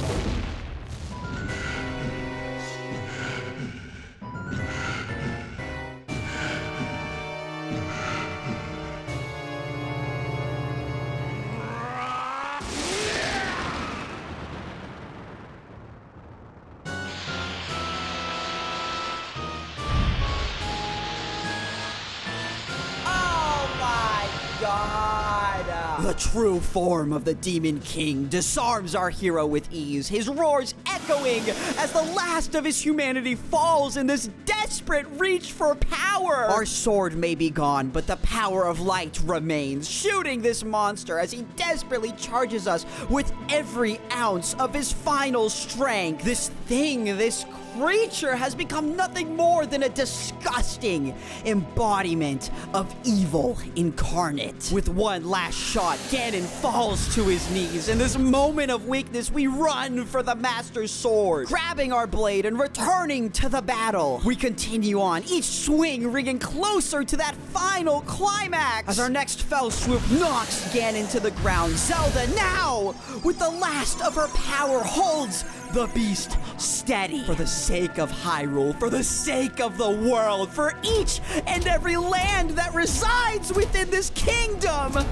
The true form of the Demon King disarms our hero with ease, his roars echoing as the last of his humanity falls in this desperate reach for power. Our sword may be gone, but the power of light remains, shooting this monster as he desperately charges us with every ounce of his final strength. This thing, this creature has become nothing more than a disgusting embodiment of evil incarnate. With one last shot, Ganon falls to his knees. In this moment of weakness, we run for the Master Sword, grabbing our blade and returning to the battle. We continue on, each swing ringing closer to that final climax. As our next fell swoop knocks Ganon to the ground, Zelda now, with the last of her power, holds the beast steady. For the sake of Hyrule, for the sake of the world, for each and every land that resides within this kingdom,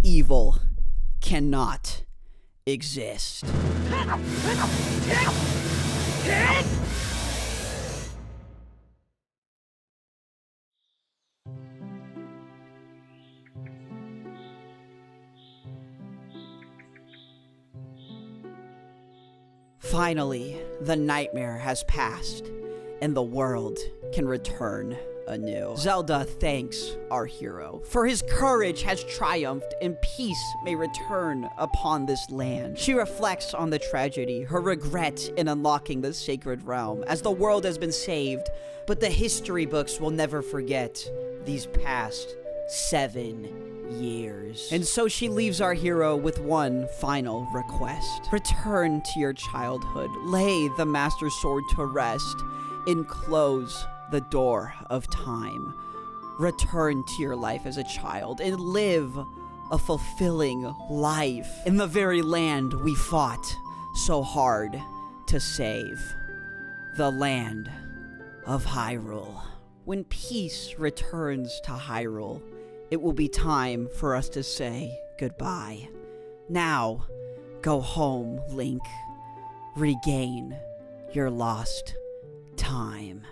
evil cannot exist. Finally, the nightmare has passed, and the world can return anew. Zelda thanks our hero, for his courage has triumphed, and peace may return upon this land. She reflects on the tragedy, her regret in unlocking the sacred realm, as the world has been saved, but the history books will never forget these past 7 years. And so she leaves our hero with one final request. Return to your childhood, lay the Master Sword to rest, and close the door of time. Return to your life as a child and live a fulfilling life in the very land we fought so hard to save. The land of Hyrule. When peace returns to Hyrule, it will be time for us to say goodbye. Now, go home, Link. Regain your lost time.